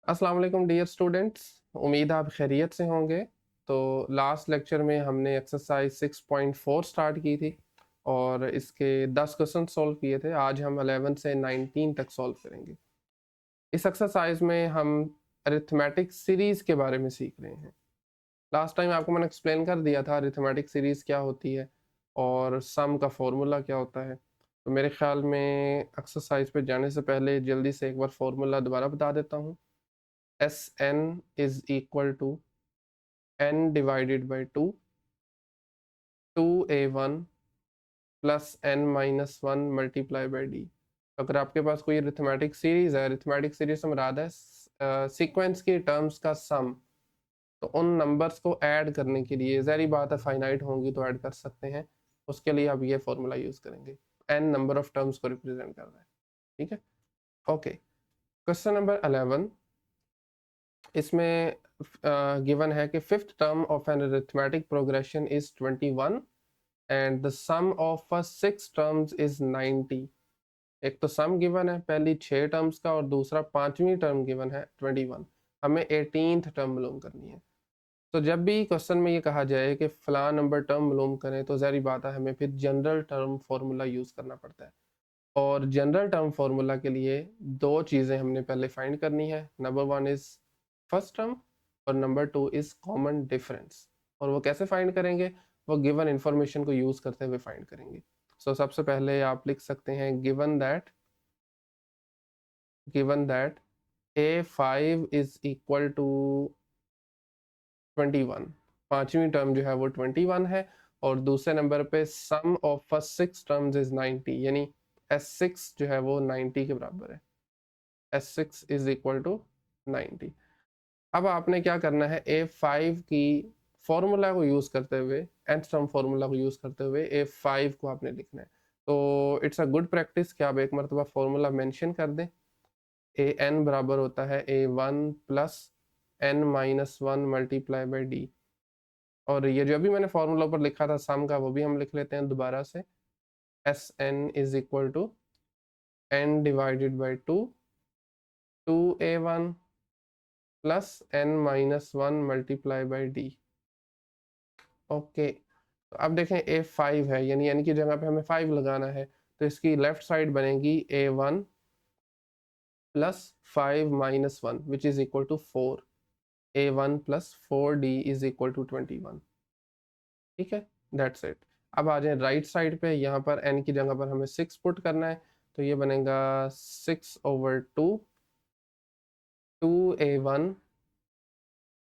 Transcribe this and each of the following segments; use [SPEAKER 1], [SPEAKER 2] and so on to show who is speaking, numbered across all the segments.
[SPEAKER 1] अस्सलाम वालेकुम dear students. उम्मीद आप खैरियत से होंगे। तो लास्ट लेक्चर में हमने एक्सरसाइज 6.4 स्टार्ट की थी और इसके 10 क्वेश्चन सॉल्व किए थे। आज हम 11 से 19 तक सॉल्व करेंगे। इस एक्सरसाइज में हम अरिथमेटिक सीरीज़ के बारे में सीख रहे हैं। लास्ट टाइम आपको मैंने एक्सप्लेन कर दिया था अरिथमेटिक सीरीज़ क्या होती है और सम का फॉर्मूला क्या होता है। तो मेरे ख्याल में एक्सरसाइज पे जाने से पहले जल्दी से एक बार फॉर्मूला दोबारा बता देता हूँ। Sn is equal to n divided by 2, 2a1 plus n minus one multiply by D. अगर आपके पास कोई अरिथमेटिक सीरीज है, अरिथमेटिक सीरीज से मुराद है सीक्वेंस की टर्म्स का सम, तो उन नंबर्स को ऐड करने के लिए ज़ाहिर बात है फाइनाइट होंगी तो ऐड कर सकते हैं। उसके लिए आप ये फॉर्मूला यूज़ करेंगे। n नंबर ऑफ टर्म्स को रिप्रेजेंट कर रहा है। ठीक है, ओके। क्वेश्चन नंबर 11, इसमें गिवन है कि fifth term of an arithmetic progression is 21 and the sum of six terms is 90। एक तो सम गिवन है पहली 6 टर्म्स का और दूसरा पांचवी टर्म गिवन है 21। हमें 18th टर्म मालूम करनी है। तो जब भी क्वेश्चन में ये कहा जाए कि फलां नंबर टर्म मालूम करें तो ज़ाहिर बात है हमें फिर जनरल टर्म फार्मूला यूज़ करना पड़ता है। और जनरल टर्म फार्मूला के लिए दो चीज़ें हमने पहले फाइंड करनी है। Number one is first term और number two is common difference. और वो कैसे फाइंड करेंगे? वो गिवन इंफॉर्मेशन को यूज़ करते हुए फाइंड करेंगे। सो सबसे पहले आप लिख सकते हैं given that a5 is equal to 21। पांचवी टर्म जो है वो 21 है और दूसरे नंबर पे sum of first six terms is 90, यानी S6 जो है वो 90 के बराबर है। S6 is equal to 90। अब आपने क्या करना है, A5 की फॉर्मूला को यूज़ करते हुए, nth टर्म फॉर्मूला को यूज़ करते हुए A5 को आपने लिखना है। तो इट्स अ गुड प्रैक्टिस कि आप एक मरतबा फॉर्मूला मेंशन कर दें। an बराबर होता है a1 plus n minus one multiply by D. और ये जो अभी मैंने फॉर्मूला ऊपर लिखा था सम का, वो भी हम लिख लेते हैं दोबारा से। Sn is equal to n divided by two, 2a1 plus n minus one multiply by d. Okay, तो अब देखें A5 है, यानी n की जगह पे हमें 5 लगाना है। तो इसकी लेफ्ट साइड बनेगी a1 plus 5 minus one which is equal to 4। a1 plus 4d is equal to 21। ठीक है, दैट्स इट। अब आ जाए राइट साइड पे, यहाँ पर n की जगह पर हमें 6 पुट करना है। तो ये बनेगा 6/2 2a1।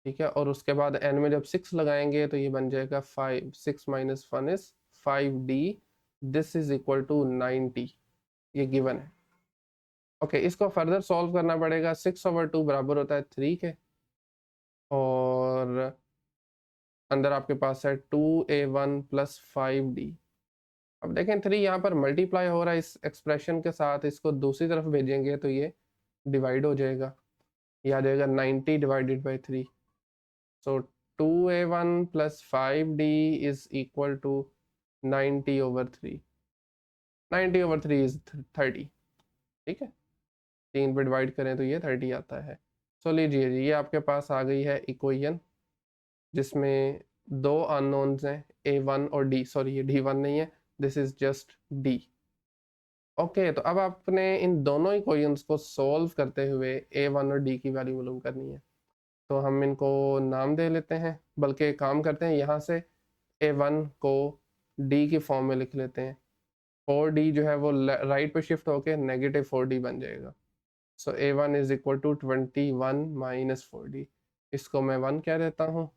[SPEAKER 1] ठीक है, और उसके बाद n में जब 6 लगाएंगे तो ये बन जाएगा 5। 6 minus one is 5d। This is equal to 90। ये गिवन है। ओके, इसको फर्दर सॉल्व करना पड़ेगा। 6/2 बराबर होता है 3 के, और अंदर आपके पास है 2a1 प्लस 5d। अब देखें 3 यहाँ पर मल्टीप्लाई हो रहा है इस एक्सप्रेशन के साथ, इसको दूसरी तरफ भेजेंगे तो ये डिवाइड हो जाएगा। ये आ जाएगा 90 divided by 3। So 2a1 plus 5d is equal to 90/3। 90/3 is 30। ठीक है, 3 पे डिवाइड करें तो ये 30 आता है। सो लीजिए जी, ये आपके पास आ गई है इक्वेशन जिसमें दो अननोन्स हैं a1 और d। सॉरी, ये d1 नहीं है, this is just d। Okay, तो अब आपने इन दोनों इक्वेशंस को सॉल्व करते हुए a1 और d की वैल्यू मालूम करनी है। तो हम इनको नाम दे लेते हैं, बल्कि काम करते हैं यहाँ से a1 को d के फॉर्म में लिख लेते हैं। 4d जो है वो राइट पे शिफ्ट होके नेगेटिव 4d बन जाएगा। So a1 is equal to 21 minus 4d। इसको मैं 1 कह देता हूँ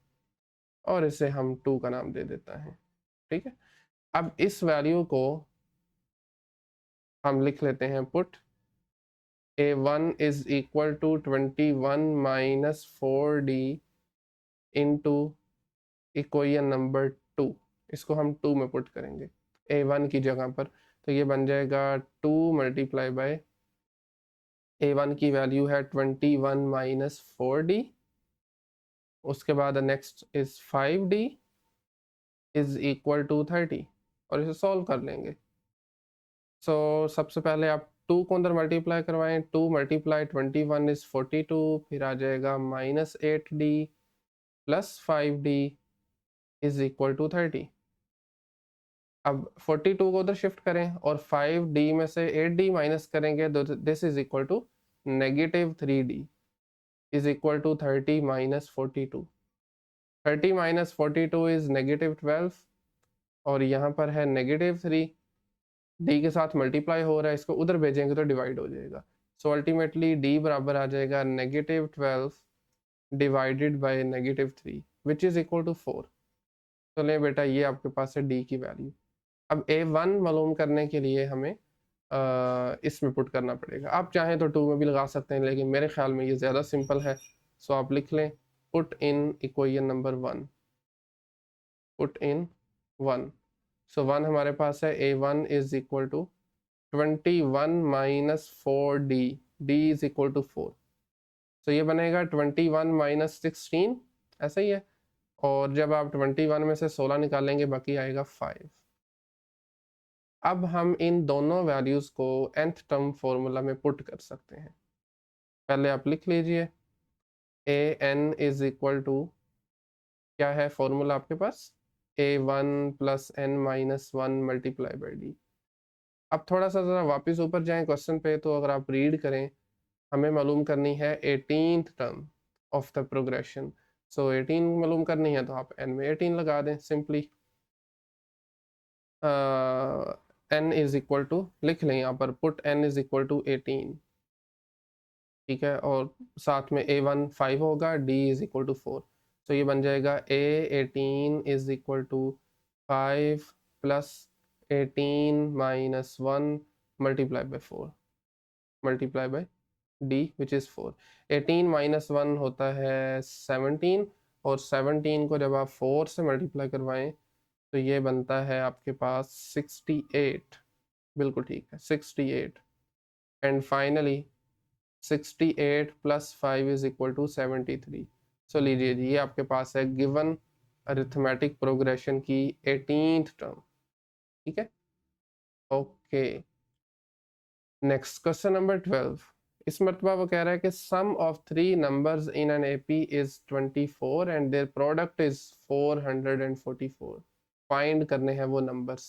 [SPEAKER 1] और इसे हम 2 का नाम दे देता है। ठीक है, अब इस वैल्यू को हम लिख लेते हैं put a1 is equal to 21 minus 4d into equation number 2। इसको हम 2 में पुट करेंगे a1 की जगह पर। तो ये बन जाएगा 2 मल्टीप्लाई बाय a1 की वैल्यू है 21 माइनस 4d। उसके बाद next is 5d is equal to 30 और इसे सॉल्व कर लेंगे। सो सबसे पहले आप 2 को अंदर मल्टीप्लाई करवाएं, 2 मल्टीप्लाई 21 इज 42, फिर आ जाएगा -8d plus 5d is equal to 30। अब 42 को उधर शिफ्ट करें और 5d में से 8d माइनस करेंगे तो this is equal to -3d is equal to 30 minus 42। 30 minus 42 is -12 और यहाँ पर है -3, d के साथ मल्टीप्लाई हो रहा है, इसको उधर भेजेंगे तो डिवाइड हो जाएगा। सो अल्टीमेटली d बराबर आ जाएगा -12 divided by -3 which is equal to 4। तो ले बेटा ये आपके पास है d की वैल्यू। अब a1 मालूम करने के लिए हमें इसमें पुट करना पड़ेगा। आप चाहें तो 2 में भी लगा सकते हैं, लेकिन मेरे ख्याल में ये ज़्यादा सिंपल है। सो आप लिख लें put in equation number 1, put in 1। So 1 हमारे पास है, a1 is equal to 21 minus 4d, d is equal to 4। So ये बनेगा 21 माइनस 16, ऐसा ही है। और जब आप 21 में से 16 निकालेंगे बाकी आएगा 5। अब हम इन दोनों वैल्यूज़ को nth टर्म फॉर्मूला में पुट कर सकते हैं। पहले आप लिख लीजिए an इज इक्वल टू, क्या है फॉर्मूला आपके पास, a1 plus n minus 1 multiply by D. अब थोड़ा सा ज़रा वापस ऊपर जाएं क्वेश्चन पे, तो अगर आप रीड करें, हमें मालूम करनी है 18th term of the progression. So 18 मालूम करनी है तो आप n में 18 लगा दें simply. n is equal to लिख लें यहाँ पर, put n is equal to 18, ठीक है, और साथ में a1 5 होगा, d इज इक्वल टू 4। तो ये बन जाएगा a18 is equal to 5 plus 18 minus 1 multiply by 4 multiply by d which is 4। 18 minus 1 होता है 17, और 17 को जब आप 4 से मल्टीप्लाई करवाएं तो ये बनता है आपके पास 68। बिल्कुल ठीक है, 68। And finally 68 plus 5 is equal to 73। So लीजिए जी, ये आपके पास है गिवन अरिथमेटिक प्रोग्रेशन की 18th टर्म, ठीक है। Okay, next question number 12। इस मरतबा वो कह रहा है कि sum of 3 numbers in an AP is 24 and their product is 444। Find करने हैं वो नंबर्स।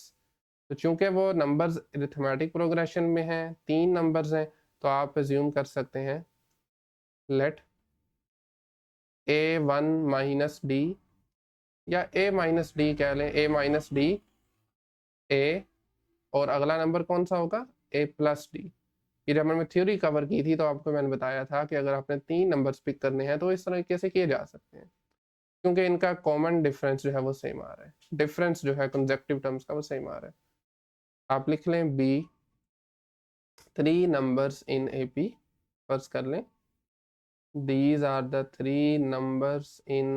[SPEAKER 1] तो चूंकि वो नंबर्स अरिथमेटिक प्रोग्रेशन में हैं, 3 नंबर्स हैं, तो आप एज्यूम कर सकते हैं लेट a1 माइनस डी, या a माइनस डी कह लें, a माइनस डी a, और अगला नंबर कौन सा होगा, a प्लस डी। ये जब मैंने थ्योरी कवर की थी तो आपको मैंने बताया था कि अगर आपने 3 नंबर्स पिक करने हैं तो इस तरीके से किए जा सकते हैं, क्योंकि इनका कॉमन डिफरेंस जो है वो सेम आ रहा है, डिफरेंस जो है कंसेक्टिव टर्म्स का वो सेम आ रहा है। आप लिख लें b 3 नंबर्स इन AP, फर्ज कर लें these are the 3 numbers in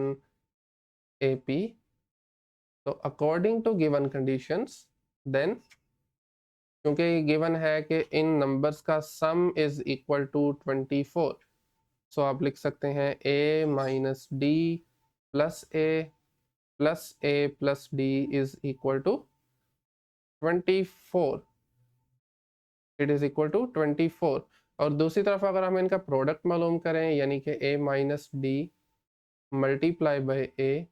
[SPEAKER 1] AP। तो according to given conditions then, क्योंकि गिवन है कि इन नंबर्स का sum is equal to 24, so आप लिख सकते हैं a minus d plus a plus d is equal to 24। It is equal to 24। और दूसरी तरफ अगर हम इनका प्रोडक्ट मालूम करें, यानी कि a minus d multiply by a,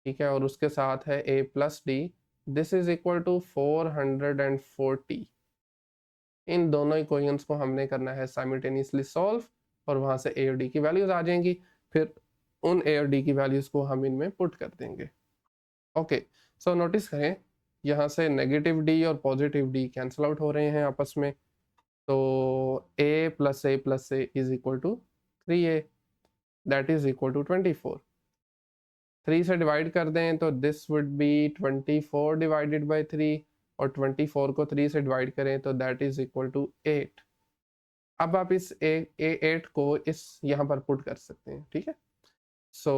[SPEAKER 1] ठीक है, और उसके साथ है a plus d, this is equal to 440। इन दोनों इक्वेशंस को हमने करना है साइमल्टेनियसली सॉल्व, और वहां से a और d की वैल्यूज आ जाएंगी, फिर उन a और d की वैल्यूज को हम इनमें पुट कर देंगे। ओके, सो नोटिस करें यहाँ से नेगेटिव d और पॉजिटिव d कैंसिल आउट हो रहे हैं आपस में, तो a plus a is equal to 3a, that is equal to 24। 3 से डिवाइड कर दें तो this would be 24 divided by 3, और 24 को 3 से डिवाइड करें तो दैट इज इक्वल टू 8। अब आप इस A8 को इस यहाँ पर पुट कर सकते हैं, ठीक है। सो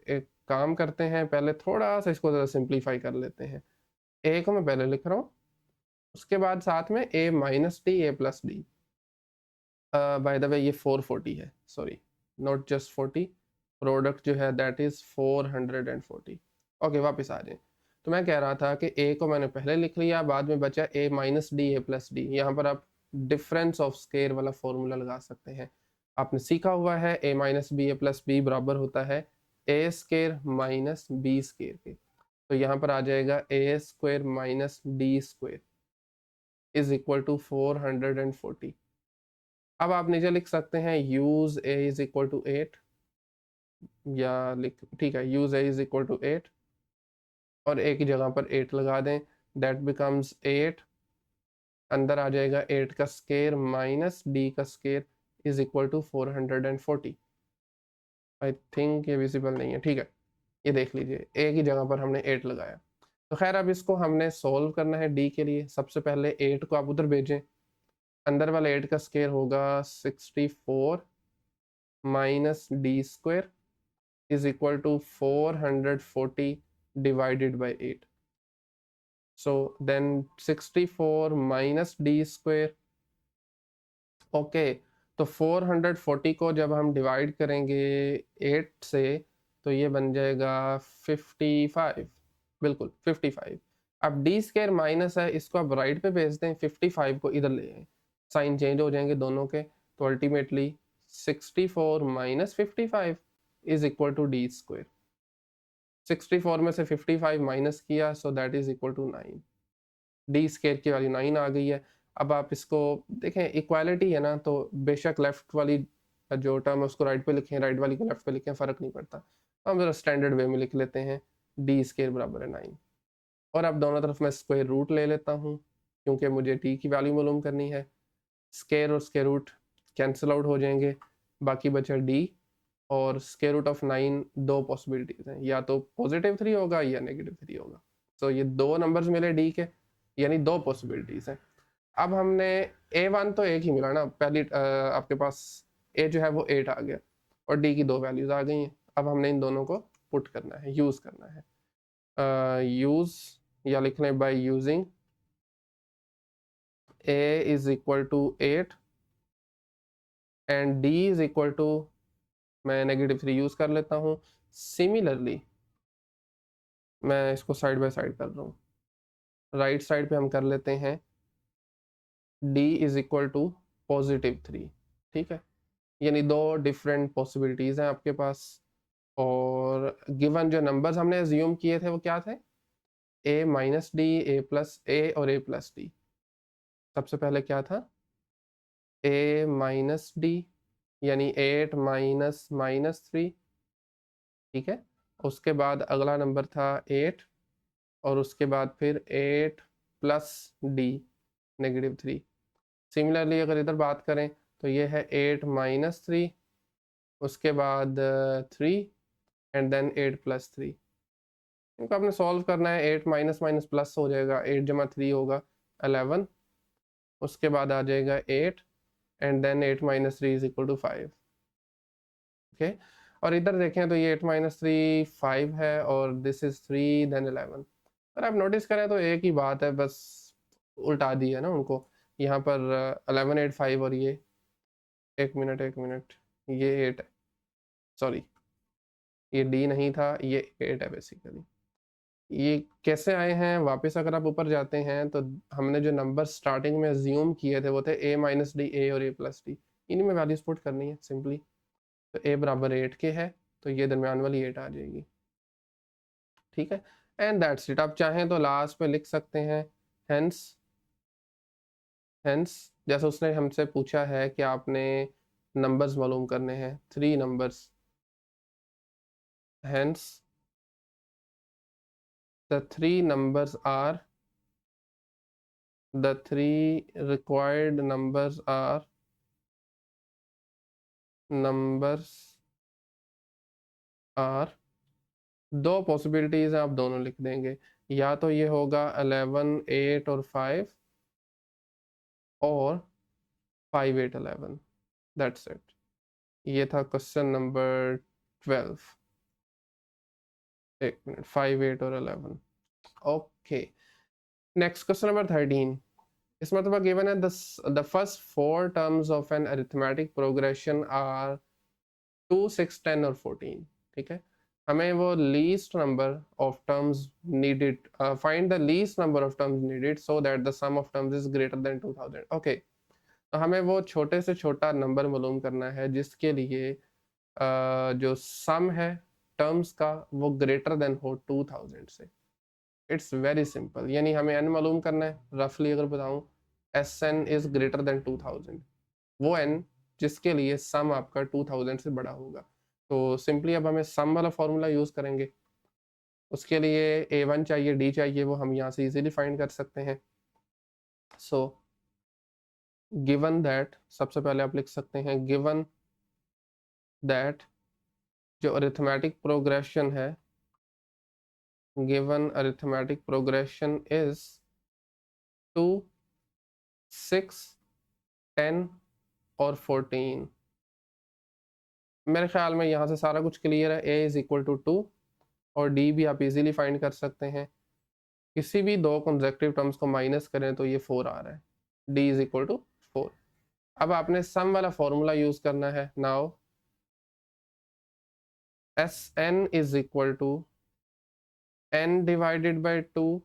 [SPEAKER 1] एक काम करते हैं, पहले थोड़ा सा इसको ज़रा सिंप्लीफाई कर लेते हैं। A को मैं पहले लिख रहा हूँ, उसके बाद साथ में a minus D a plus D. Bye the way ये 440 है, सॉरी नॉट जस्ट 40, प्रोडक्ट जो है दैट इज 440। ओके, वापस आ जाए। तो मैं कह रहा था कि a को मैंने पहले लिख लिया, बाद में बचा a minus D a plus D. यहाँ पर आप डिफरेंस ऑफ स्केयर वाला फॉर्मूला लगा सकते हैं। आपने सीखा हुआ है a minus B A plus B बराबर होता है A square minus B square के। तो यहाँ पर आ जाएगा A square minus D square is equal to 440। अब आप नीचे लिख सकते हैं use A is equal to 8, या लिख ठीक है use A is equal to 8 और ए की जगह पर 8 लगा दें। दैट बिकम्स 8, अंदर आ जाएगा 8 का स्केयर माइनस डी का square is equal to 440। I think ये विजिबल नहीं है, ठीक है ये देख लीजिए ए की जगह पर हमने 8 लगाया। तो खैर अब इसको हमने सोल्व करना है डी के लिए। सबसे पहले 8 को आप उधर भेजें, अंदर वाला 8 का स्केयर होगा 64 minus D square is equal to 440 divided by 8। so then 64 minus d square। Okay तो 440 को जब हम डिवाइड करेंगे 8 से तो ये बन जाएगा 55, बिल्कुल 55। अब d स्क्वायर माइनस है, इसको आप राइट पे भेज दें, 55 को इधर ले आए, साइन चेंज हो जाएंगे दोनों के। तो ultimately 64 minus 55 is equal to d square. 64 में से 55 माइनस किया so that is equal to 9। D square की वैल्यू 9 आ गई है। अब आप इसको देखें, इक्वालिटी है ना, तो बेशक लेफ्ट वाली जो टर्म है उसको राइट पे लिखें, राइट वाली को लेफ्ट पे लिखें, फ़र्क नहीं पड़ता। हम ज़रा स्टैंडर्ड वे में लिख लेते हैं डी स्केयर बराबर है 9। और अब दोनों तरफ मैं स्क्वायर रूट ले लेता हूँ क्योंकि मुझे टी की वैल्यू मालूम करनी है। स्क्वायर और स्क्वायर रूट कैंसिल आउट हो जाएंगे, बाकी बचा डी और स्क्वायर रूट ऑफ 9। दो पॉसिबिलिटीज़ हैं, या तो +3 होगा या -3 होगा। तो ये दो नंबर्स मिले डी के, यानी दो पॉसिबिलिटीज़ हैं। अब हमने A1 तो एक ही मिला ना, पहली आपके पास A जो है वो 8 आ गया और D की दो वैल्यूज़ आ गई हैं। अब हमने इन दोनों को पुट करना है, यूज़ करना है। यूज़ या लिख लें by using A is equal to 8 and D is equal to, मैं -3 यूज़ कर लेता हूँ। सिमिलरली मैं इसको साइड बाय साइड कर रहा हूँ, राइट साइड पे हम कर लेते हैं D इज इक्वल टू +3, ठीक है। यानी दो डिफरेंट पॉसिबिलिटीज़ हैं आपके पास। और गिवन जो नंबर्स हमने एज्यूम किए थे वो क्या थे, a minus D, A plus A और a प्लस डी। सबसे पहले क्या था, a माइनस डी यानी 8 माइनस -3, ठीक है। उसके बाद अगला नंबर था 8 और उसके बाद फिर 8 प्लस डी -3। सिमिलरली अगर इधर बात करें तो ये है 8 माइनस 3, उसके बाद 3 एंड देन 8 प्लस 3। इनको आपने सॉल्व करना है, 8 माइनस माइनस प्लस हो जाएगा, 8 जमा 3 होगा 11, उसके बाद आ जाएगा 8 and then 8 minus 3 is equal to 5। Okay और इधर देखें तो ये 8 माइनस 3 5 है और दिस इज 3 देन 11। अगर आप नोटिस करें तो एक ही बात है, बस उल्टा दी है ना उनको। यहाँ पर 11 8 5 और ये एक मिनट ये 8 है, सॉरी ये डी नहीं था, ये 8 है बेसिकली। ये कैसे आए हैं, वापस अगर आप ऊपर जाते हैं तो हमने जो नंबर स्टार्टिंग में अज्यूम किए थे वो थे a माइनस डी, ए और a प्लस डी। इन्हीं में वैल्यूज पुट करनी है सिंपली। तो a बराबर 8 के है तो ये दरमियान वाली 8 आ जाएगी, ठीक है। And that's it. आप चाहें तो लास्ट में लिख सकते हैं हेंस, हेंस जैसे उसने हमसे पूछा है कि आपने नंबर्स मालूम करने हैं, 3 numbers, hence the 3 numbers are, the 3 required numbers are, numbers are, दो पॉसिबिलिटीज हैं, आप दोनों लिख देंगे। या तो ये होगा 11 8 और 5 और 5 8 11। That's it. ये था क्वेश्चन नंबर 12। एक मिनट, 5 8 और 11। Okay next question number 13। इस मतलब गिवन है the first 4 terms of an arithmetic progression are 2 6 10 और 14, ठीक है। हमें वो least number of terms needed, find the least number of terms needed so that the sum of terms is greater than 2000। Okay तो हमें वो छोटे से छोटा नंबर मालूम करना है जिसके लिए जो सम है टर्म्स का वो ग्रेटर देन हो 2000 से। इट्स वेरी सिंपल, यानी हमें n मालूम करना है। रफली अगर बताऊं, s N is greater than 2000, वो n जिसके लिए सम आपका 2000 से बड़ा होगा। तो सिंपली अब हमें सम वाला फॉर्मूला यूज करेंगे। उसके लिए a1 चाहिए, d चाहिए, वो हम यहाँ से इजीली फाइंड कर सकते हैं। सो गिवन दैट, सबसे पहले आप लिख सकते हैं गिवन दैट जो अरिथमेटिक प्रोग्रेशन है, गिवन अरिथमेटिक प्रोग्रेशन इज 2, 6, 10 और 14। मेरे ख्याल में यहाँ से सारा कुछ क्लियर है। a इज इक्वल टू 2 और d भी आप इजीली फाइंड कर सकते हैं। किसी भी दो कंसेक्यूटिव टर्म्स को माइनस करें तो ये 4 आ रहा है। d is equal to 4। अब आपने सम वाला फॉर्मूला यूज करना है। Now s N is equal to n divided by 2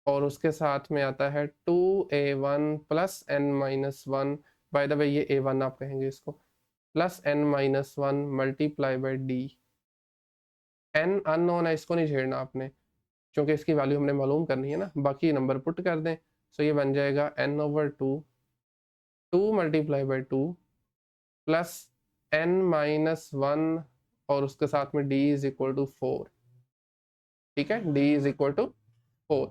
[SPEAKER 1] और उसके साथ में आता है 2a1 plus n minus 1। By the way ये a1 आप कहेंगे इसको, plus n minus 1 multiply by d। n unknown है, इसको नहीं छेड़ना आपने क्योंकि इसकी वैल्यू हमने मालूम करनी है ना। बाकी नंबर पुट कर दें। सो ये बन जाएगा n over 2, 2 multiply by 2 plus n minus 1 और उसके साथ में d इज इक्वल टू 4। ठीक है, d इज इक्वल टू 4।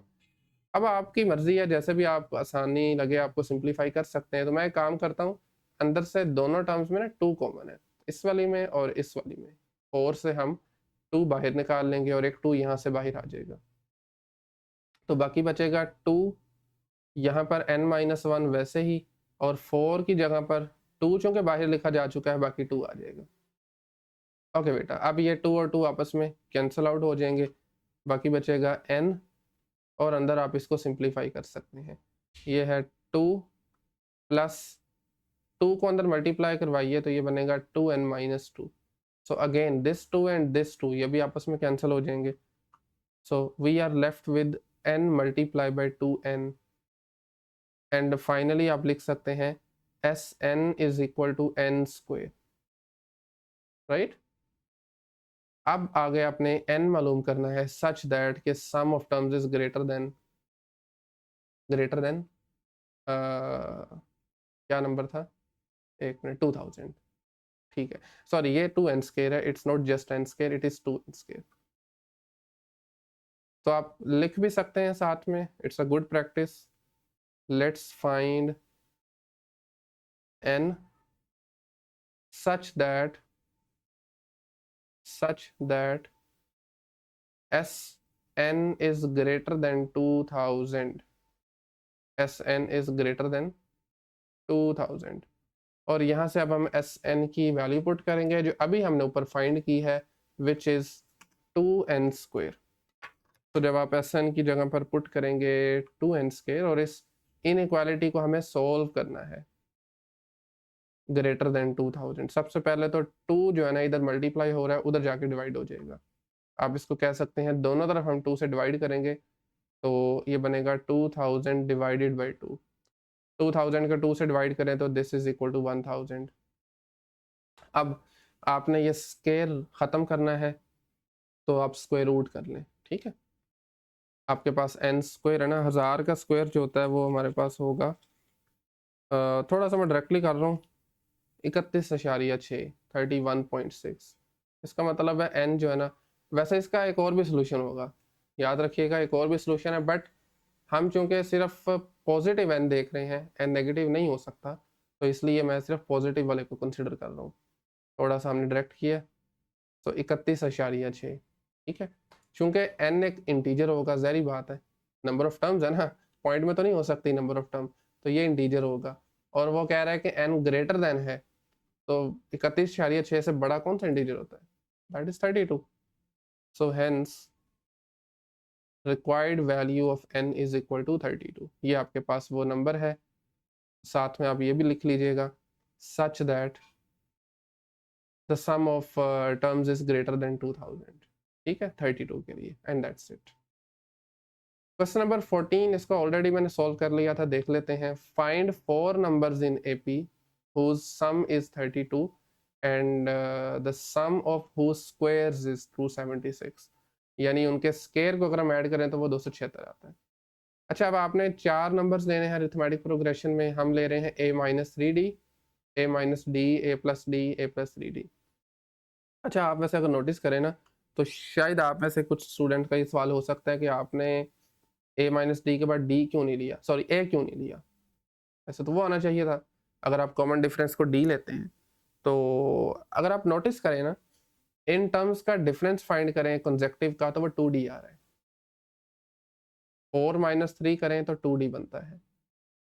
[SPEAKER 1] अब आपकी मर्जी है, जैसे भी आप आसानी लगे आपको सिंप्लीफाई कर सकते हैं। तो मैं एक काम करता हूँ, अंदर से दोनों टर्म्स में ना 2 कॉमन है, इस वाली में और इस वाली में। 4 से हम 2 बाहर निकाल लेंगे और एक 2 यहाँ से बाहर आ जाएगा। तो बाकी बचेगा 2, यहाँ पर n माइनस 1 वैसे ही, और 4 की जगह पर 2 चूंकि बाहर लिखा जा चुका है, बाकी 2 आ जाएगा। ओके बेटा, अब ये 2 और 2 आपस में कैंसिल आउट हो जाएंगे, बाकी बचेगा n और अंदर आप इसको सिंप्लीफाई कर सकते हैं। ये है 2 प्लस 2 को अंदर मल्टीप्लाई करवाइए तो ये बनेगा 2n minus 2। So again this 2 and this 2 ये भी आपस में कैंसिल हो जाएंगे। So we are left with n multiply by 2n and finally आप लिख सकते हैं s N is equal to n square, right. अब आगे आपने n मालूम करना है सच दैट के sum of terms is greater than क्या नंबर था, एक मिनट, 2000। ठीक है, सॉरी ये 2n स्क्वायर है, it's not just n square, it is 2n square. तो आप लिख भी सकते हैं साथ में, it's a good practice. Let's find n such that Sn is greater than 2000, Sn is greater than 2000। और यहाँ से अब हम Sn की वैल्यू पुट करेंगे जो अभी हमने ऊपर फाइंड की है, विच इज 2n स्क्वेयर। तो जब आप Sn की जगह पर पुट करेंगे 2n स्क्वेयर और इस इनइक्वालिटी को हमें सोल्व करना है ग्रेटर देन 2000। सबसे पहले तो 2 जो है ना इधर मल्टीप्लाई हो रहा है, उधर जाके डिवाइड हो जाएगा। आप इसको कह सकते हैं दोनों तरफ हम 2 से डिवाइड करेंगे तो ये बनेगा 2000 डिवाइडेड बाई 2। 2000 का 2 से डिवाइड करें तो दिस इज इक्वल टू 1000। अब आपने ये स्क्वायर ख़त्म करना है तो आप स्क्वायर रूट कर लें। ठीक है, आपके पास n स्क्वायर है ना, 1000 का स्क्वायर जो होता है वो हमारे पास होगा, थोड़ा सा मैं डायरेक्टली कर रहा हूँ, 31.6, 31.6। इसका मतलब है n जो है ना, वैसे इसका एक और भी सोल्यूशन होगा, याद रखिएगा एक और भी सोल्यूशन है, बट हम चूंकि सिर्फ पॉजिटिव n देख रहे हैं, n नेगेटिव नहीं हो सकता, तो इसलिए मैं सिर्फ पॉजिटिव वाले को कंसिडर कर रहा हूँ। थोड़ा सा हमने डायरेक्ट किया तो 31.6। ठीक है, चूंकि n एक इंटीजर होगा, जहरी बात है, नंबर ऑफ टर्म्स है ना, पॉइंट में तो नहीं हो सकती नंबर ऑफ टर्म, तो ये इंटीजर होगा। और वो कह रहा है कि n ग्रेटर देन है, तो 31.6 से बड़ा कौन सा इंटीजर होता है, that is 32। So hence required value of n is equal to 32। ये आपके पास वो नंबर है। साथ में आप ये भी लिख लीजिएगा such that the sum of terms is greater than 2000। ठीक है, 32 के लिए, and that's it. Question number 14, इसको ऑलरेडी मैंने सॉल्व कर लिया था, देख लेते हैं। Find 4 numbers in AP whose sum is 32 and the sum of whose squares is 276। यानी उनके स्केयर को अगर हम ऐड करें तो वो 276 आता है। अच्छा, अब आपने 4 नंबर्स लेने हैं अरिथमेटिक प्रोग्रेशन में। हम ले रहे हैं a minus 3d, a minus D, a plus D, a plus 3d। अच्छा, आप वैसे अगर नोटिस करें ना, तो शायद आप में से कुछ स्टूडेंट का ये सवाल हो सकता है कि आपने a माइनस डी के बाद d क्यों नहीं लिया, सॉरी a क्यों नहीं लिया। ऐसे तो वो आना चाहिए था अगर आप कॉमन डिफरेंस को d लेते हैं। तो अगर आप नोटिस करें ना, इन टर्म्स का डिफरेंस फाइंड करें कंसेक्टिव का, तो वो 2d आ रहा है। 4 माइनस 3 करें तो 2d बनता है।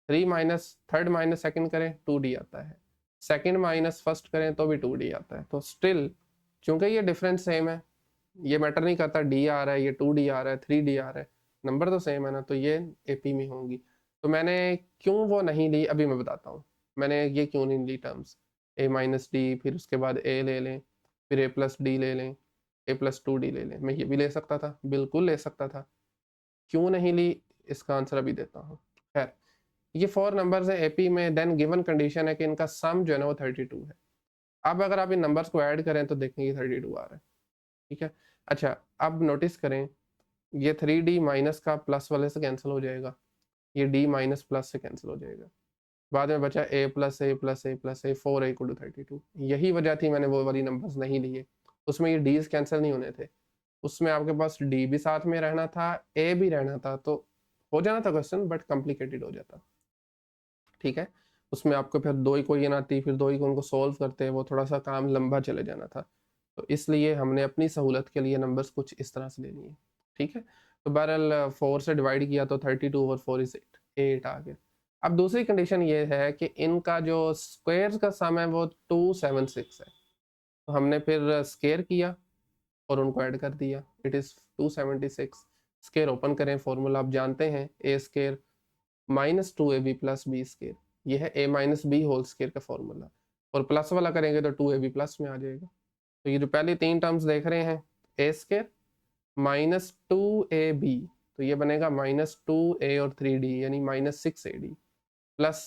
[SPEAKER 1] 3 माइनस थर्ड माइनस सेकंड करें 2d आता है। सेकंड माइनस फर्स्ट करें तो भी 2d आता है। तो स्टिल चूंकि ये डिफरेंस सेम है, ये मैटर नहीं करता d आ रहा है, ये 2d आ रहा है, 3d आ रहा है, नंबर तो सेम है ना, तो ये एपी में होंगी। तो मैंने क्यों वो नहीं ली अभी मैं बताता हूँ। मैंने ये क्यों नहीं ली टर्म्स, a माइनस डी, फिर उसके बाद a ले लें, फिर a प्लस डी ले लें, a प्लस 2d ले लें। मैं ये भी ले सकता था, बिल्कुल ले सकता था। क्यों नहीं ली, इसका आंसर अभी देता हूँ। खैर, ये 4 नंबर्स हैं एपी में। देन गिवन कंडीशन है कि इनका सम जो है ना वो 32 है। अब अगर आप इन नंबर्स को ऐड करें तो देखेंगे 32 आ रहा है। ठीक है। अच्छा, अब नोटिस करें, ये 3d माइनस का प्लस वाले से कैंसिल हो जाएगा, ये d माइनस प्लस से कैंसिल हो जाएगा। बाद में बचा a plus a plus a plus a 4a equal to 32। यही वजह थी मैंने वो वाली नंबर्स नहीं लिए, उसमें ये d's कैंसिल नहीं होने थे। उसमें आपके पास d भी साथ में रहना था, a भी रहना था, तो हो जाना था क्वेश्चन, बट कॉम्प्लिकेटेड हो जाता। ठीक है। उसमें आपको फिर दो इक्वेशन आती, फिर दो इक्वेशन को सॉल्व करते, वो थोड़ा सा काम लंबा चले जाना था। तो इसलिए हमने अपनी सहूलत के लिए नंबर्स कुछ इस तरह से ले लिए। ठीक है। तो बहरहाल 4 से डिवाइड किया तो 32 ओवर 4 इज 8, 8 आ गया। अब दूसरी कंडीशन ये है कि इनका जो स्क्वायर्स का सम है वो 276 है। तो हमने फिर स्क्वायर किया और उनको ऐड कर दिया, इट इज 276। स्क्वायर ओपन करें, फॉर्मूला आप जानते हैं, A square minus 2ab plus B square. ये है a minus B whole square का फॉर्मूला, और प्लस वाला करेंगे तो 2ab प्लस में आ जाएगा। तो ये जो पहले 3 टर्म्स देख रहे हैं, a स्क्वायर माइनस 2ab, तो ये बनेगा माइनस 2a और 3d यानी माइनस 6ad प्लस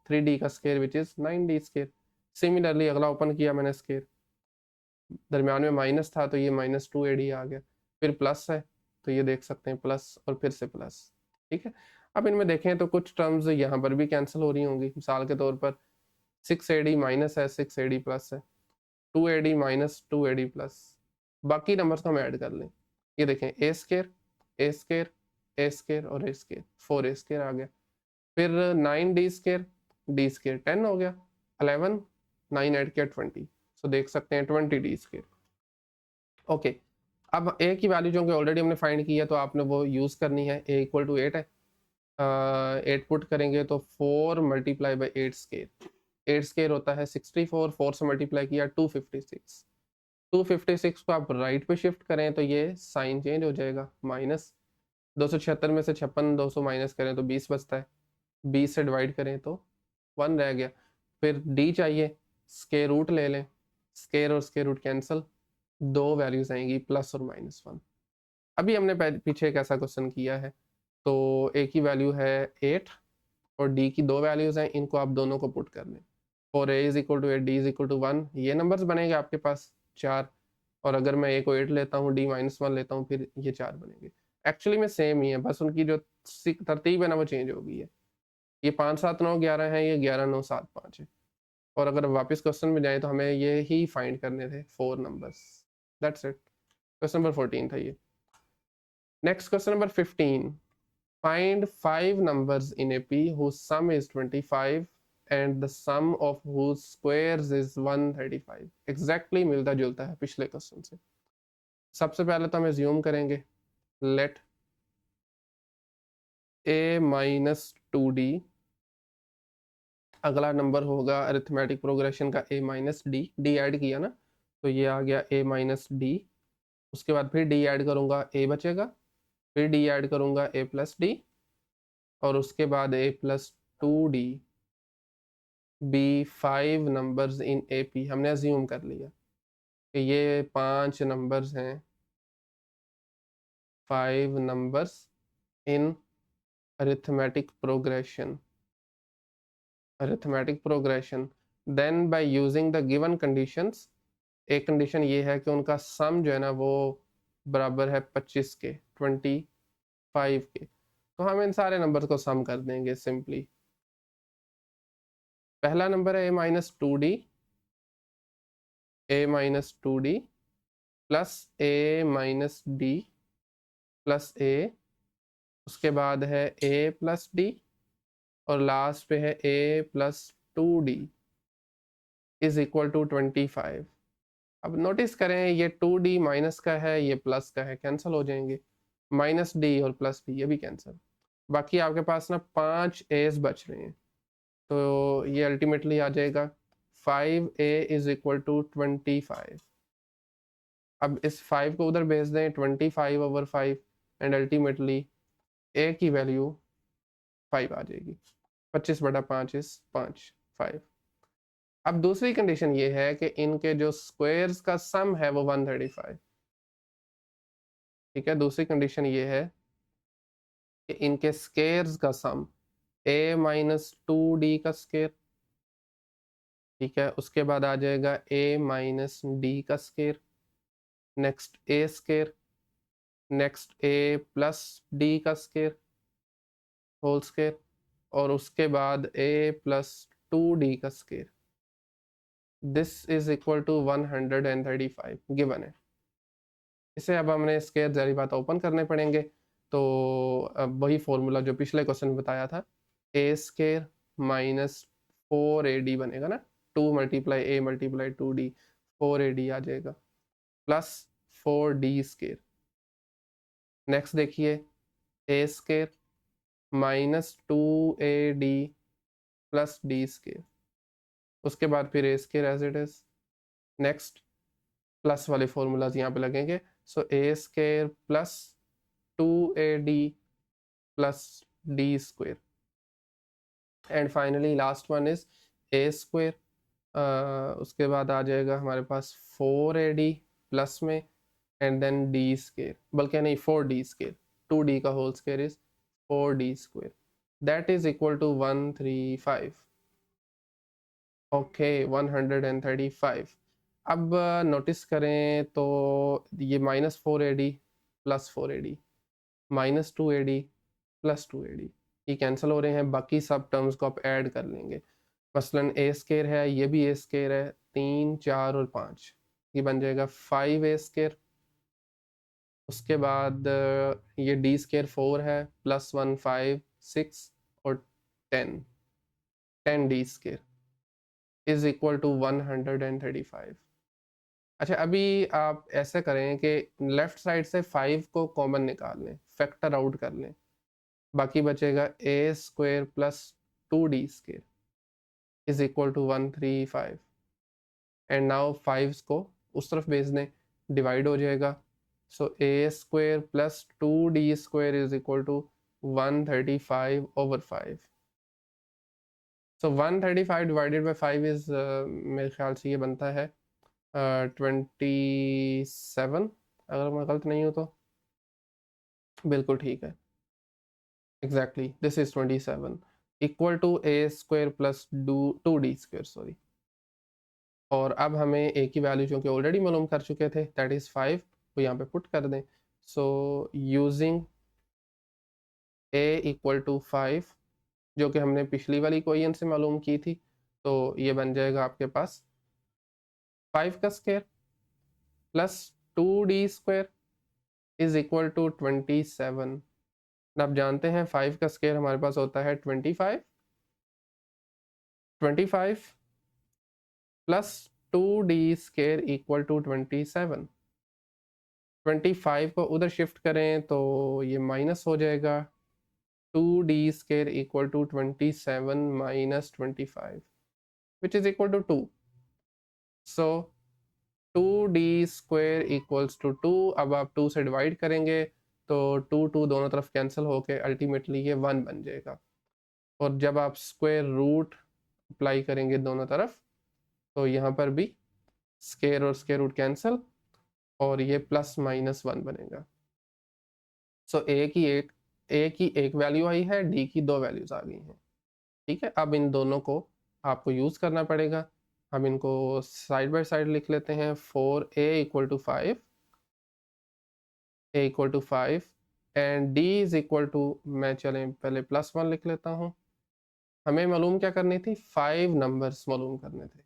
[SPEAKER 1] 3d का square which is 9d square. Similarly अगला ओपन किया मैंने स्क्वायर, दरम्यान में माइनस था तो ये माइनस 2ad आ गया, फिर प्लस है तो ये देख सकते हैं प्लस और फिर से प्लस। ठीक है। अब इनमें देखें तो कुछ टर्म्स यहाँ पर भी कैंसिल हो रही होंगी। मिसाल के तौर पर 6ad माइनस है, 6ad प्लस है, 2ad माइनस 2ad प्लस। बाकी नंबर्स को हम ऐड कर लें। ये देखें a square, a square, a square और a स्केयर, 4a स्केयर आ गया। फिर 9d स्केयर, d स्केयर 10 हो गया, 11, 9 ऐड किया 20, सो देख सकते हैं 20d स्केयर। ओके। अब a की वैल्यू जो कि ऑलरेडी हमने फाइंड की है, तो आपने वो यूज करनी है। a इक्वल टू 8 है, 8 पुट करेंगे तो 4 मल्टीप्लाई बाई 8 स्केयर, 8 स्केयर होता है 64, 4 से मल्टीप्लाई किया 256। 256 को आप राइट पे शिफ्ट करें तो ये साइन चेंज हो जाएगा, माइनस 276 में से 56 200 माइनस करें तो 20 बचता है, 20 से डिवाइड करें तो 1 रह गया। फिर डी चाहिए, स्केयर रूट ले लें, स्केयर और स्केयर रूट कैंसिल, दो वैल्यूज आएंगी प्लस और -1। अभी हमने पीछे एक ऐसा क्वेश्चन किया है, तो ए की वैल्यू है 8 और डी की दो वैल्यूज हैं, इनको आप दोनों को पुट कर लें। और A is equal to 8, D is equal to 1, ये नंबर्स बनेंगे आपके पास 4। और अगर मैं ए को 8 लेता हूँ, डी -1 लेता हूँ, फिर ये 4 बनेंगे। एक्चुअली में सेम ही है, बस उनकी जो तरतीब है ना वो चेंज हो गई है। ये 5 7 9 11 है, ये 11 9 7 5 है। और अगर वापस क्वेश्चन में जाए तो हमें ये ही फाइंड करने थे 4 numbers. That's it. Question number 14 था ये। Next question number 15, find 5 numbers in a p whose sum is 25 and the sum of whose squares is 135। exactly मिलता जुलता है पिछले क्वेश्चन से। सबसे पहले तो हम एज्यूम करेंगे let a माइनस 2d, अगला नंबर होगा अरिथमेटिक प्रोग्रेशन का a minus D, D add किया ना तो ये आ गया a माइनस डी। उसके बाद फिर d ऐड करूंगा, a बचेगा, फिर d ऐड करूंगा a प्लस डी, और उसके बाद a plus 2d। Be 5 numbers in A P, हमने अज्यूम कर लिया कि ये 5 नंबर्स हैं, 5 numbers in arithmetic progression then by using the given conditions, एक कंडीशन ये है कि उनका सम जो है ना वो बराबर है 25 के 25 के, तो हम इन सारे नंबर को सम कर देंगे सिंपली। पहला नंबर है a minus two d plus a minus d plus a, उसके बाद है a प्लस डी और लास्ट पे है a plus two d is equal to 25। अब नोटिस करें ये 2d माइनस का है, ये प्लस का है, कैंसिल हो जाएंगे, माइनस डी और प्लस डी ये भी कैंसिल। बाकी आपके पास ना 5 एज बच रहे हैं, तो ये अल्टीमेटली आ जाएगा 5a इज इक्वल टू 25। अब इस 5 को उधर भेज दें 25/5 एंड अल्टीमेटली a की वैल्यू 5 आ जाएगी। 25/5 इज 5। अब दूसरी कंडीशन ये है कि इनके जो स्क्वायर्स का सम है वो 135। ठीक है, दूसरी कंडीशन ये है कि इनके स्क्वायर्स का sum a minus two d का स्क्वायर, ठीक है, उसके बाद आ जाएगा a माइनस डी का square, next a square, next a plus d का स्क्वायर होल स्क्वायर और उसके बाद a प्लस टू डी का square. This is equal to 135 given है। इसे अब हमने स्क्वायर जरी बात ओपन करने पड़ेंगे, तो अब वही फॉर्मूला जो पिछले क्वेश्चन में बताया था, a स्क्वायर माइनस 4ad बनेगा ना, 2 multiply a multiply 2d 4ad आ जाएगा प्लस 4d स्क्वायर। नेक्स्ट देखिए a square minus 2ad plus d square, उसके बाद फिर a square as it is, next plus वाले फॉर्मूलाज यहाँ पे लगेंगे, so a square plus 2ad plus d square and finally last one is a square, उसके बाद आ जाएगा हमारे पास 4ad प्लस में एंड देन d स्क्वायर, बल्कि नहीं 4d स्क्वायर, 2d का whole square is 4d square, that is equal to 135। Okay 135। अब नोटिस करें तो ये minus 4ad plus 4ad minus 2ad plus 2ad ये कैंसिल हो रहे हैं, बाकी सब टर्म्स को आप ऐड कर लेंगे। मसलन a स्क्वायर है, ये भी a स्क्वायर है, 3 4 और 5 ये बन जाएगा 5a स्क्वायर। उसके बाद ये d स्क्वायर 4 है प्लस 1 5 6 और 10d square is equal to 135। अच्छा अभी आप ऐसे करें कि लेफ्ट साइड से 5 को कॉमन निकाल लें, फैक्टर आउट कर लें, बाकी बचेगा a square plus 2d square is equal to 135 and now 5 को उस तरफ भेज दें, डिवाइड हो जाएगा, so a square plus 2d square is equal to 135/5। So 135 divided by 5 is मेरे ख्याल से ये बनता है 27, अगर मैं गलत नहीं हूँ तो, बिल्कुल ठीक है, exactly this is 27 equal to a square plus 2d square sorry. और अब हमें a की वैल्यू जो कि ऑलरेडी मालूम कर चुके थे दैट इज 5, वो यहाँ पे पुट कर दें, so using a equal to 5 जो कि हमने पिछली वाली इक्वेशन से मालूम की थी, तो ये बन जाएगा आपके पास 5 का square plus 2d square is equal to 27। आप जानते हैं 5 का स्क्वायर हमारे पास होता है 25 plus 2d square equal to 27। 25 को उधर शिफ्ट करें तो ये माइनस हो जाएगा, 2d square equal to 27 minus 25 which is equal to 2, so 2d square equals to 2। अब आप 2 से डिवाइड करेंगे तो 2 दोनों तरफ कैंसिल होके अल्टीमेटली ये 1 बन जाएगा, और जब आप स्क्वायर रूट अप्लाई करेंगे दोनों तरफ तो यहाँ पर भी स्क्वायर और स्क्वायर रूट कैंसिल और ये प्लस माइनस 1 बनेगा। सो a की 8 ए की एक वैल्यू आई है, डी की दो वैल्यूज आ गई हैं। ठीक है, अब इन दोनों को आपको यूज करना पड़ेगा। हम इनको साइड बाय साइड लिख लेते हैं। 4a equal to 5, a equal to 5 and d is equal to, मैं चलें पहले +1 लिख लेता हूँ। हमें मालूम क्या करनी थी, 5 नंबर्स मालूम करने थे।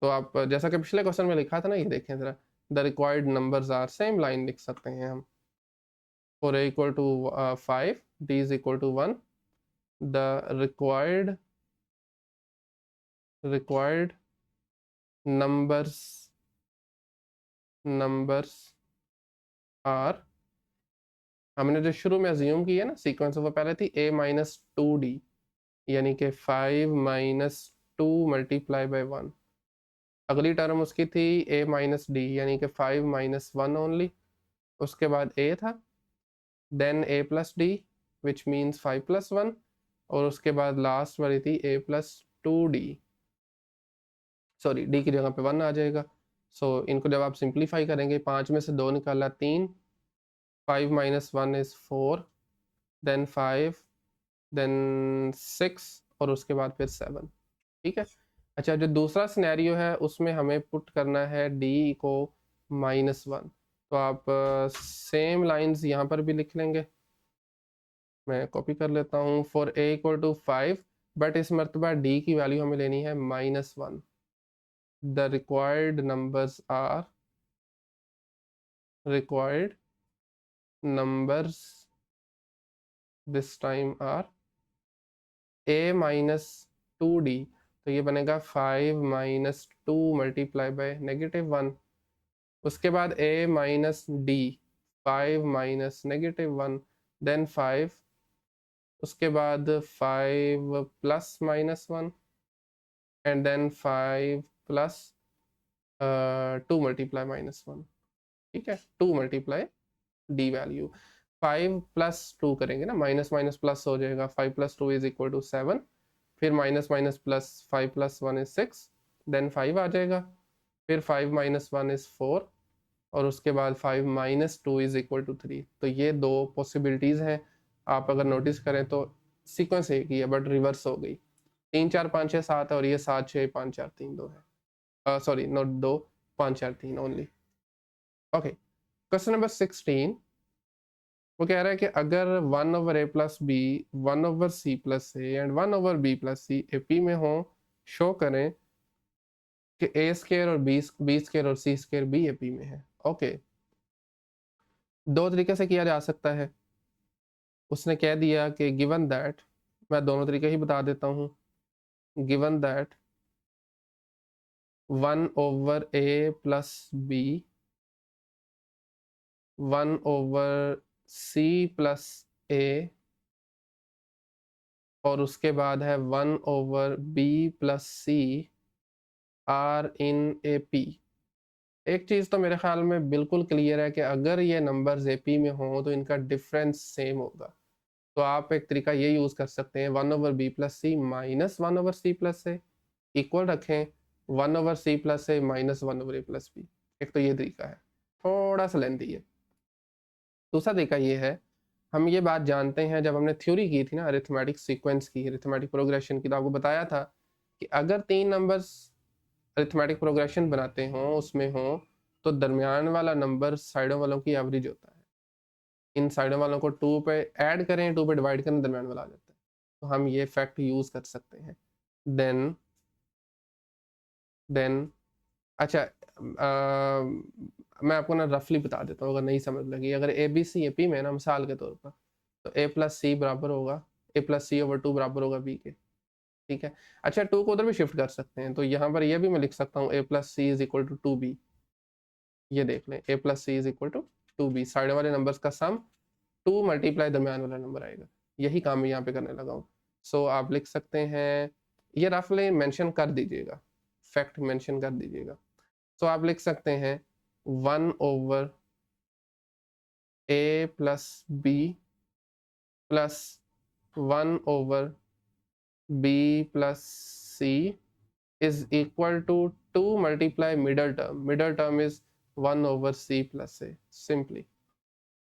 [SPEAKER 1] तो आप जैसा कि पिछले क्वेश्चन में लिखा था ना, ये देखें जरा, the required numbers are, same line लिख सकते हैं हम। 4a equal to 5, d is equal to 1, the required numbers are, हमने जो शुरू में अज्यूम की है ना सीक्वेंस, वो पहले थी a-2d, यानी कि 5 - 2 मल्टीप्लाई बाई 1। अगली टर्म उसकी थी a-d, यानी कि 5 - 1 ओनली। उसके बाद a था, then a plus d which means 5 + 1, और उसके बाद लास्ट वाली थी a + 2d, सॉरी d की जगह पे 1 आ जाएगा। सो इनको जब आप सिंप्लीफाई करेंगे, 5 में से 2 निकाला 3, 5 - 1 इज 4, देन 5, देन 6, और उसके बाद फिर 7। ठीक है। अच्छा, जो दूसरा सिनेरियो है उसमें हमें पुट करना है d को -1। तो आप सेम लाइंस यहाँ पर भी लिख लेंगे। मैं कॉपी कर लेता हूँ। Four a equal to 5, but इस मरतबा d की वैल्यू हमें लेनी है -1। The required numbers this time are a-2d, तो ये बनेगा 5 - 2 मल्टीप्लाई बाय -1। उसके बाद a-d, 5 - -1, देन 5, उसके बाद 5 + -1, एंड देन 5 + 2 मल्टीप्लाई -1। ठीक है, 2 मल्टीप्लाई डी वैल्यू, 5 + 2 करेंगे ना, माइनस माइनस प्लस हो जाएगा। 5 + 2 इज इक्वल टू 7, फिर minus minus plus, 5 + 1 is 6, then 5 आ जाएगा, फिर 5 - 1 इज 4, और उसके बाद 5 - 2 इज इक्वल टू 3। तो ये दो पॉसिबिलिटीज़ हैं। आप अगर नोटिस करें तो सीक्वेंस एक ही है बट रिवर्स हो गई। 3 4 5 6 7 है, और ये 7 6 5 4 3 2 है। Sorry, not 2 5 4 3 only. Okay, question number 16, वो कह रहा है कि अगर 1/a + b, 1/c + a and 1/b + c A P में हो, शो करें कि a² और b² और c² भी ए पी में है। ओके, दो तरीके से किया जा सकता है। उसने कह दिया कि गिवन दैट, मैं दोनों तरीके ही बता देता हूँ। Given that 1/a + b, 1/c + a, और उसके बाद है 1/b + c are in A P. एक चीज़ तो मेरे ख्याल में बिल्कुल क्लियर है कि अगर ये नंबर्स ए पी में हों तो इनका डिफरेंस सेम होगा। तो आप एक तरीका ये यूज़ कर सकते हैं, 1/b + c - 1/c + a equal रखें 1/c + a - 1/a + b। एक तो ये तरीका है, थोड़ा सा लेंथी है। दूसरा तरीका ये है, हम ये बात जानते हैं, जब हमने थ्योरी की थी ना अरिथमेटिक सीक्वेंस की, अरिथमेटिक प्रोग्रेशन की, तो आपको बताया था कि अगर 3 नंबर्स अरिथमेटिक प्रोग्रेशन बनाते हों, उसमें हों, तो दरमियान वाला नंबर साइडों वालों की एवरेज होता है। इन साइडों वालों को 2 पे ऐड करें, 2 पे डिवाइड करें, दरमियान वाला आ जाता है। तो हम ये फैक्ट यूज़ कर सकते हैं। देन देन अच्छा, मैं आपको ना रफली बता देता हूँ अगर नहीं समझ लगी। अगर A B C A P में ना, मिसाल के तौर पर, तो a + c बराबर होगा, a + c/2 बराबर होगा b के। ठीक है। अच्छा, 2 को उधर भी शिफ्ट कर सकते हैं, तो यहाँ पर यह भी मैं लिख सकता हूँ a + c = 2b। ये देख लें, a + c = 2b, साइड वाले नंबर्स का सम 2 मल्टीप्लाई दरमियान वाला नंबर आएगा। यही काम मैं यहाँ पे करने लगा हूँ। सो आप लिख सकते हैं, ये रफली मेंशन कर दीजिएगा, फैक्ट मेंशन कर दीजिएगा। सो आप लिख सकते हैं 1/a + b + 1/b + c is equal to 2 multiply middle term. Middle term is 1/c + a, simply.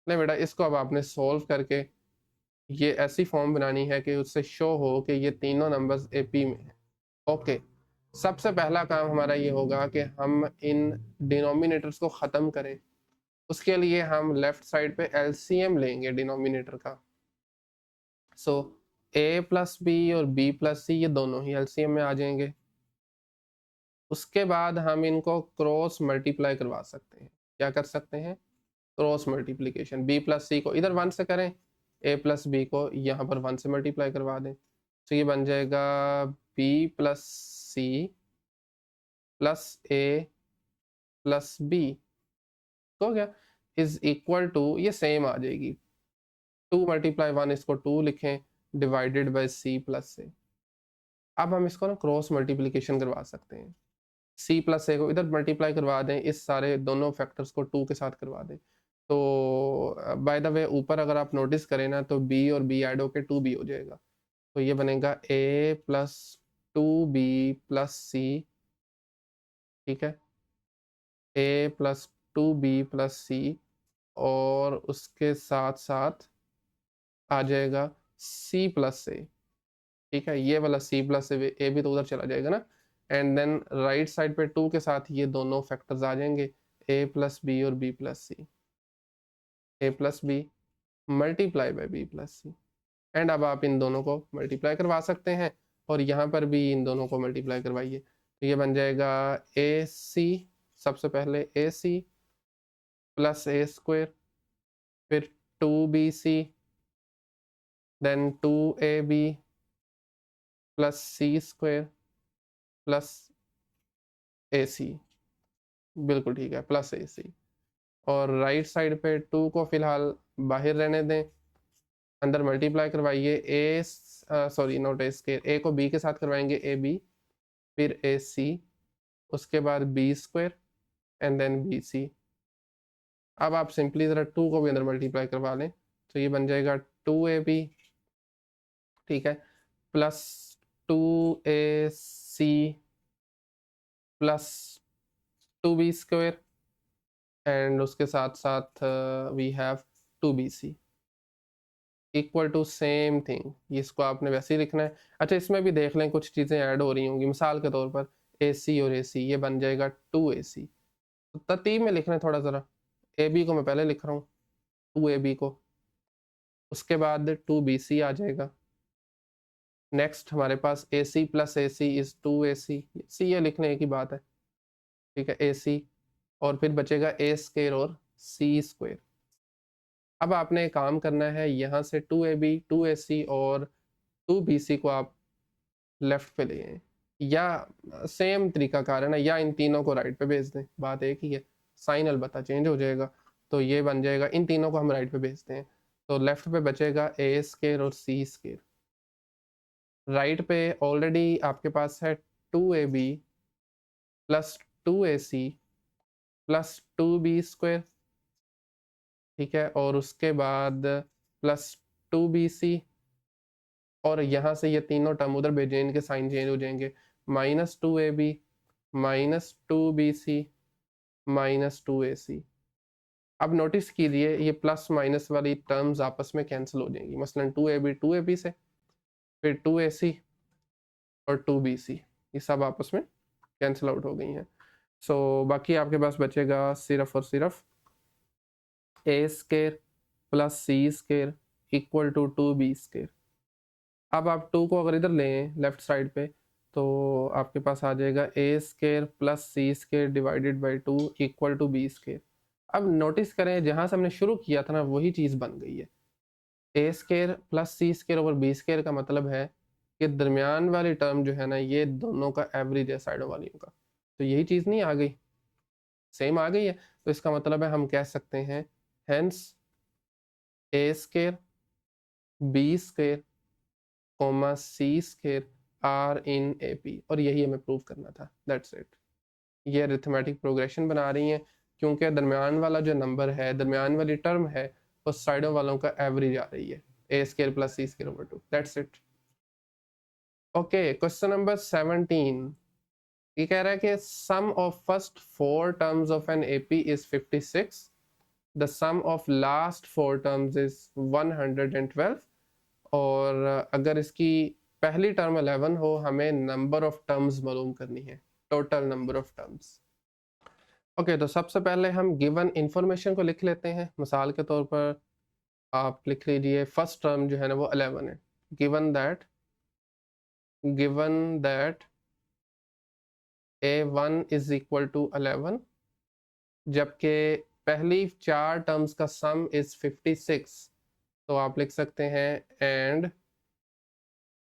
[SPEAKER 1] नहीं बेटा, इसको अब आपने सोल्व करके ये ऐसी फॉर्म बनानी है कि उससे शो हो कि ये तीनों नंबर्स एपी में हैं। ओके, सबसे पहला काम हमारा ये होगा कि हम इन डिनोमिनेटर्स को ख़त्म करें। उसके लिए हम लेफ्ट साइड पे एलसीएम लेंगे डिनोमिनेटर का। सो ए प्लस बी और बी प्लस सी ये दोनों ही एलसीएम में आ जाएंगे। उसके बाद हम इनको क्रॉस मल्टीप्लाई करवा सकते हैं। क्या कर सकते हैं? Cross multiplication. बी प्लस सी को इधर 1 से करें, ए प्लस बी को यहाँ पर 1 से मल्टीप्लाई करवा दें। तो ये बन जाएगा बी प्लस सी प्लस ए प्लस बी, हो गया, इज इक्वल टू, ये सेम आ जाएगी, 2 मल्टीप्लाई 1, इसको 2 लिखें, डिवाइडेड बाय सी प्लस ए। अब हम इसको ना क्रॉस मल्टीप्लीकेशन करवा सकते हैं। सी प्लस ए को इधर मल्टीप्लाई करवा दें, इस सारे दोनों फैक्टर्स को 2 के साथ करवा दें। तो बाय द वे ऊपर अगर आप नोटिस करें ना, तो बी और बी ऐड होके 2b हो जाएगा। तो ये बनेगा a प्लस 2b प्लस सी, ठीक है, a प्लस 2b प्लस सी, और उसके साथ साथ आ जाएगा c प्लस ए, ठीक है, ये वाला c प्लस ए भी तो उधर चला जाएगा ना। एंड देन राइट साइड पे 2 के साथ ये दोनों फैक्टर्स आ जाएंगे, a प्लस बी और b plus C, a plus B multiply by b plus C. And अब आप इन दोनों को मल्टीप्लाई करवा सकते हैं, और यहाँ पर भी इन दोनों को मल्टीप्लाई करवाइए। तो ये बन जाएगा ए सी, सबसे पहले ए सी प्लस ए स्क्वेयर, फिर 2bc, then 2ab plus C square plus ए सी, बिल्कुल ठीक है, प्लस ए सी। और राइट साइड पे 2 को फिलहाल बाहर रहने दें, अंदर मल्टीप्लाई करवाइए, ए सॉरी नॉट ए स्क्वेयर, ए को बी के साथ करवाएंगे ए बी, फिर ए सी, उसके बाद B square and then B C. अब आप सिंपली ज़रा 2 को भी अंदर मल्टीप्लाई करवा लें, तो ये बन जाएगा 2ab, ठीक है, plus 2ac plus 2b square, and उसके साथ साथ we have 2bc equal to same thing. इसको आपने वैसे ही लिखना है। अच्छा, इसमें भी देख लें कुछ चीज़ें ऐड हो रही होंगी, मिसाल के तौर पर AC और AC, ये बन जाएगा 2AC। तो तरतीब में लिख रहे हैं थोड़ा ज़रा, AB को मैं पहले लिख रहा हूँ, 2AB को, उसके बाद 2BC आ जाएगा। नेक्स्ट हमारे पास AC plus AC is 2AC, सी ये लिखने एक ही बात है, ठीक है, AC, और फिर बचेगा A स्क्वेयर और C स्क्वेयर। अब आपने एक काम करना है, यहाँ से 2AB 2AC और 2BC को आप लेफ्ट पे ले आए, या सेम तरीका कार है ना, या इन तीनों को राइट पे भेज दें, बात एक ही है, साइन अलबत्ता चेंज हो जाएगा। तो ये बन जाएगा, इन तीनों को हम राइट पे भेजते हैं, तो लेफ्ट पे बचेगा ए स्केयर और सी स्केयर। राइट पे ऑलरेडी आपके पास है 2ab plus 2ac plus 2b square, ठीक है, और उसके बाद प्लस 2bc, और यहाँ से ये तीनों टर्म उधर भेजें, इनके साइन चेंज हो जाएंगे, minus 2ab minus 2bc minus 2ac। अब नोटिस कीजिए, ये प्लस माइनस वाली टर्म्स आपस में कैंसिल हो जाएंगी, मसलन 2ab से, फिर 2ac और 2bc, ये सब आपस में कैंसिल आउट हो गई हैं। सो बाकी आपके पास बचेगा सिर्फ और सिर्फ A square plus C square equal to 2b square. अब आप 2 को अगर इधर लें लेफ्ट साइड पे, तो आपके पास आ जाएगा A square plus C square divided by 2 equal to B square. अब नोटिस करें, जहाँ से हमने शुरू किया था ना, वही चीज़ बन गई है। A square plus C square over B square का मतलब है कि दरमियान वाली टर्म जो है ना, ये दोनों का एवरेज है साइडों वालियों का। तो यही चीज़ नहीं आ गई, सेम आ गई है। तो इसका मतलब है हम कह सकते हैं hence A square B square comma C square are in A P, और यही हमें प्रूव करना था, दैट्स इट। ये अरिथमेटिक प्रोग्रेशन बना रही हैं, क्योंकि दरमियान वाला जो नंबर है, दरमियान वाली टर्म है, उस साइडों वालों का एवरेज आ रही है, A square plus C square over 2, that's it. Okay, question number 17, ये कह रहा है कि sum of first 4 terms of an AP is 56, the sum of last 4 terms is 112, और अगर इसकी पहली टर्म 11 हो, हमें नंबर ऑफ टर्म्स मालूम करनी है, total number of terms. Okay, तो सबसे पहले हम गिवन इंफॉर्मेशन को लिख लेते हैं। मिसाल के तौर पर आप लिख लीजिए फर्स्ट टर्म जो है ना वो 11 है। Given that a1 is equal to 11, जबकि पहली 4 टर्म्स का सम इज 56, तो आप लिख सकते हैं एंड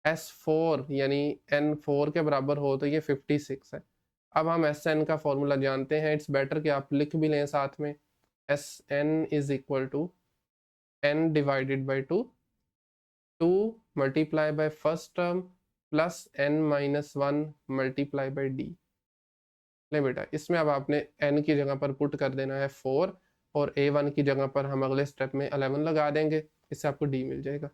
[SPEAKER 1] S4 यानी N4 के बराबर हो तो ये 56 है। अब हम Sn का फॉर्मूला जानते हैं, इट्स बेटर कि आप लिख भी लें साथ में। Sn is equal to n divided by 2, 2 multiply by first term plus n minus 1 multiply by d। ले बेटा, इसमें अब आपने n की जगह पर पुट कर देना है 4, और a1 की जगह पर हम अगले स्टेप में 11 लगा देंगे, इससे आपको d मिल जाएगा।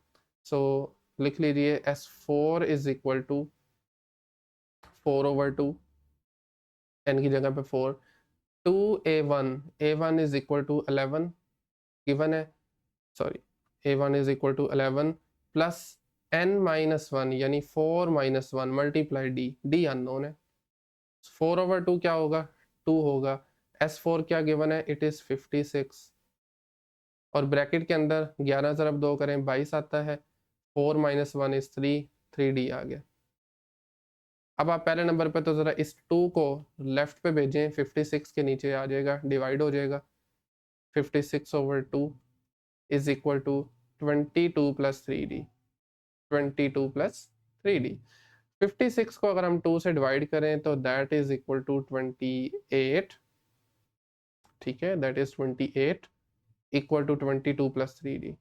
[SPEAKER 1] सो लिख लीजिए S4 is equal to 4/2, n की जगह पे 4, 2a1 is equal to 11 given है, sorry a1 is equal to 11 plus n minus 1 यानी 4 माइनस 1 मल्टीप्लाई d अननोन है। 4/2 क्या होगा, 2 होगा। S4 क्या गिवन है, इट इज 56, और ब्रैकेट के अंदर 11 ज़रब 2 करें 22 आता है, 4 माइनस 1 इज 3, 3d आ गया। अब आप पहले नंबर पे तो ज़रा इस 2 को लेफ्ट पे भेजें, 56 के नीचे आ जाएगा, डिवाइड हो जाएगा। 56/2 is equal to 22 plus 3d, 22 plus 3d। 56 को अगर हम 2 से डिवाइड करें तो दैट इज इक्वल टू 28, ठीक है, that is 28 equal to 22 plus 3d।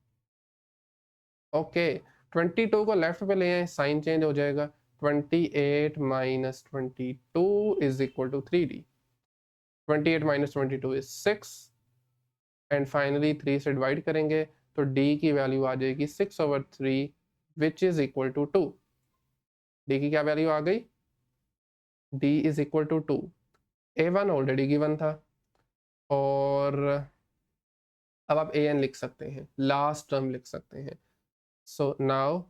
[SPEAKER 1] Okay, 22 को लेफ्ट पे ले आए, साइन चेंज हो जाएगा, 28 minus 22 is equal to 3d। 28 minus 22 is 6, and finally 3 से डिवाइड करेंगे तो d की वैल्यू आ जाएगी 6/3 which is equal to 2। d की क्या वैल्यू आ गई, d is equal to 2। a1 already given था, और अब आप an लिख सकते हैं, लास्ट टर्म लिख सकते हैं। So now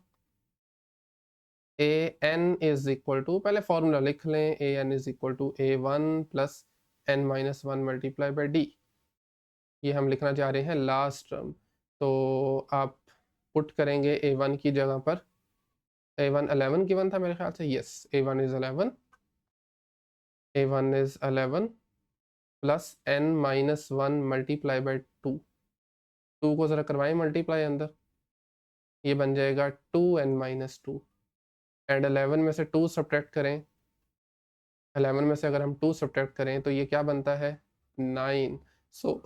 [SPEAKER 1] an is equal to, पहले फॉर्मूला लिख लें, an is equal to a1 plus n minus 1 multiply by d। ये हम लिखना चाह रहे हैं लास्ट टर्म, तो आप पुट करेंगे a1 की जगह पर, a1 11 गिवन था मेरे ख्याल से, yes a1 is 11, a1 is 11 plus n minus 1 multiply by 2, 2 को ज़रा करवाएं मल्टीप्लाई अंदर, ये बन जाएगा 2n माइनस 2, एंड 11 में से 2 सब्ट्रैक्ट करें, 11 में से अगर हम 2 सब्ट्रैक्ट करें तो ये क्या बनता है, 9। सो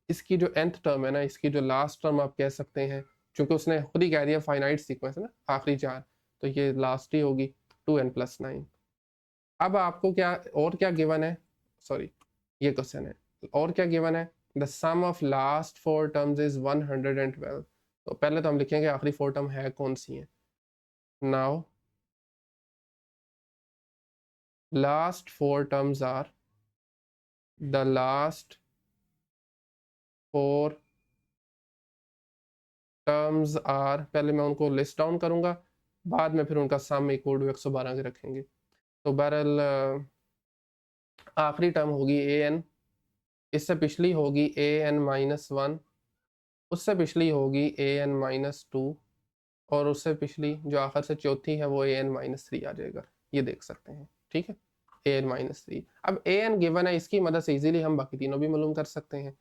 [SPEAKER 1] इसकी जो nth टर्म है ना, इसकी जो लास्ट टर्म आप कह सकते हैं, क्योंकि उसने खुद ही कह दिया फाइनाइट सीक्वेंस है ना, आखिरी 4, तो ये लास्ट ही होगी 2n प्लस 9। अब आपको क्या और क्या गिवन है, सॉरी ये क्वेश्चन है, और क्या गिवन है, the sum of last 4 terms is 112। तो पहले तो हम लिखेंगे आखिरी 4 टर्म है कौन सी है। Now last 4 terms are, the last 4 terms are, पहले मैं उनको लिस्ट डाउन करूंगा, बाद में फिर उनका सम इक्वल टू 112 के रखेंगे। तो बहरहाल आखिरी टर्म होगी an, इससे पिछली होगी an माइनस 1, उससे पिछली होगी an माइनस 2, और उससे पिछली जो आखिर से चौथी है वो an माइनस 3 आ जाएगा, ये देख सकते हैं, ठीक है, an माइनस 3। अब an गिवन है, इसकी मदद से इजीली हम बाकी तीनों भी मालूम कर सकते हैं।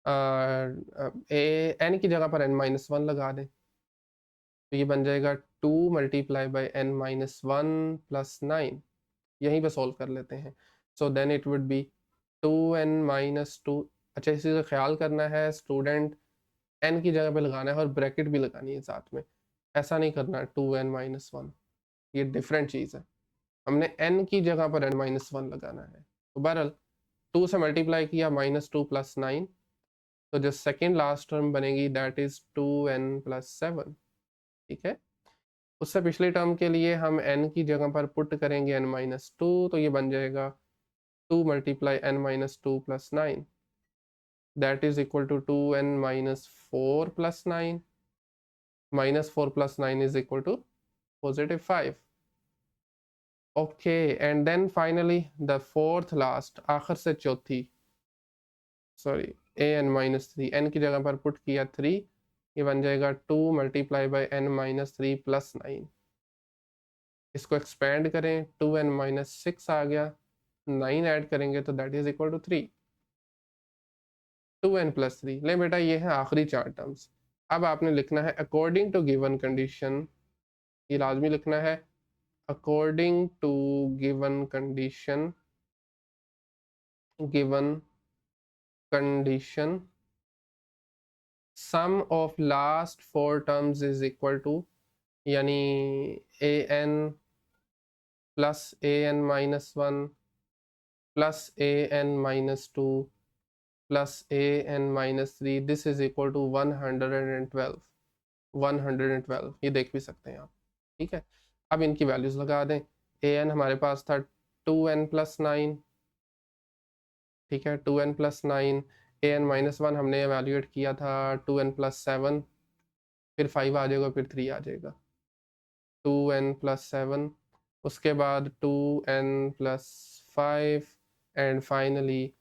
[SPEAKER 1] n की जगह पर n माइनस 1 लगा दें, तो ये बन जाएगा 2 multiply by n minus 1 plus 9, यहीं पे सॉल्व कर लेते हैं। So then it would be 2n minus 2। अच्छा, इसी का ख्याल करना है स्टूडेंट, n की जगह पे लगाना है और ब्रैकेट भी लगानी है साथ में, ऐसा नहीं करना 2n माइनस 1, ये डिफरेंट चीज़ है, हमने n की जगह पर n माइनस 1 लगाना है। तो बहरहाल 2 से मल्टीप्लाई किया -2 प्लस 9, तो जो सेकेंड लास्ट टर्म बनेगी दैट इज 2n प्लस 7, ठीक है। उससे पिछले टर्म के लिए हम n की जगह पर पुट करेंगे n माइनस 2, तो ये बन जाएगा 2 multiply n minus 2 plus 9, that is equal to 2n minus 4 plus 9. Minus 4 plus 9 is equal to positive 5. Okay, and then finally the fourth last, आखिर से चौथी, सॉरी, an minus 3, n की जगह पर पुट किया 3, ये बन जाएगा 2 multiply by n minus 3 plus 9। इसको एक्सपेंड करें, 2n माइनस 6 आ गया, 9 ऐड करेंगे तो that is equal to 3। 2n plus 3, ले बेटा ये है आखिरी चार टर्म्स। अब आपने लिखना है अकॉर्डिंग टू गिवन कंडीशन, ये लाजमी लिखना है according to given condition, given condition sum of last four terms is equal to, यानी an plus an minus 1 plus an minus 2 plus an minus 3, this is equal to 112। 112 ये देख भी सकते हैं आप, ठीक है। अब इनकी वैल्यूज लगा दें। an हमारे पास था 2n प्लस 9, ठीक है, 2n प्लस 9। an माइनस 1 हमने एवेल्यूएट किया था 2n प्लस 7, फिर 5 आ जाएगा, फिर 3 आ जाएगा, 2n प्लस 7, उसके बाद 2n plus 5 and finally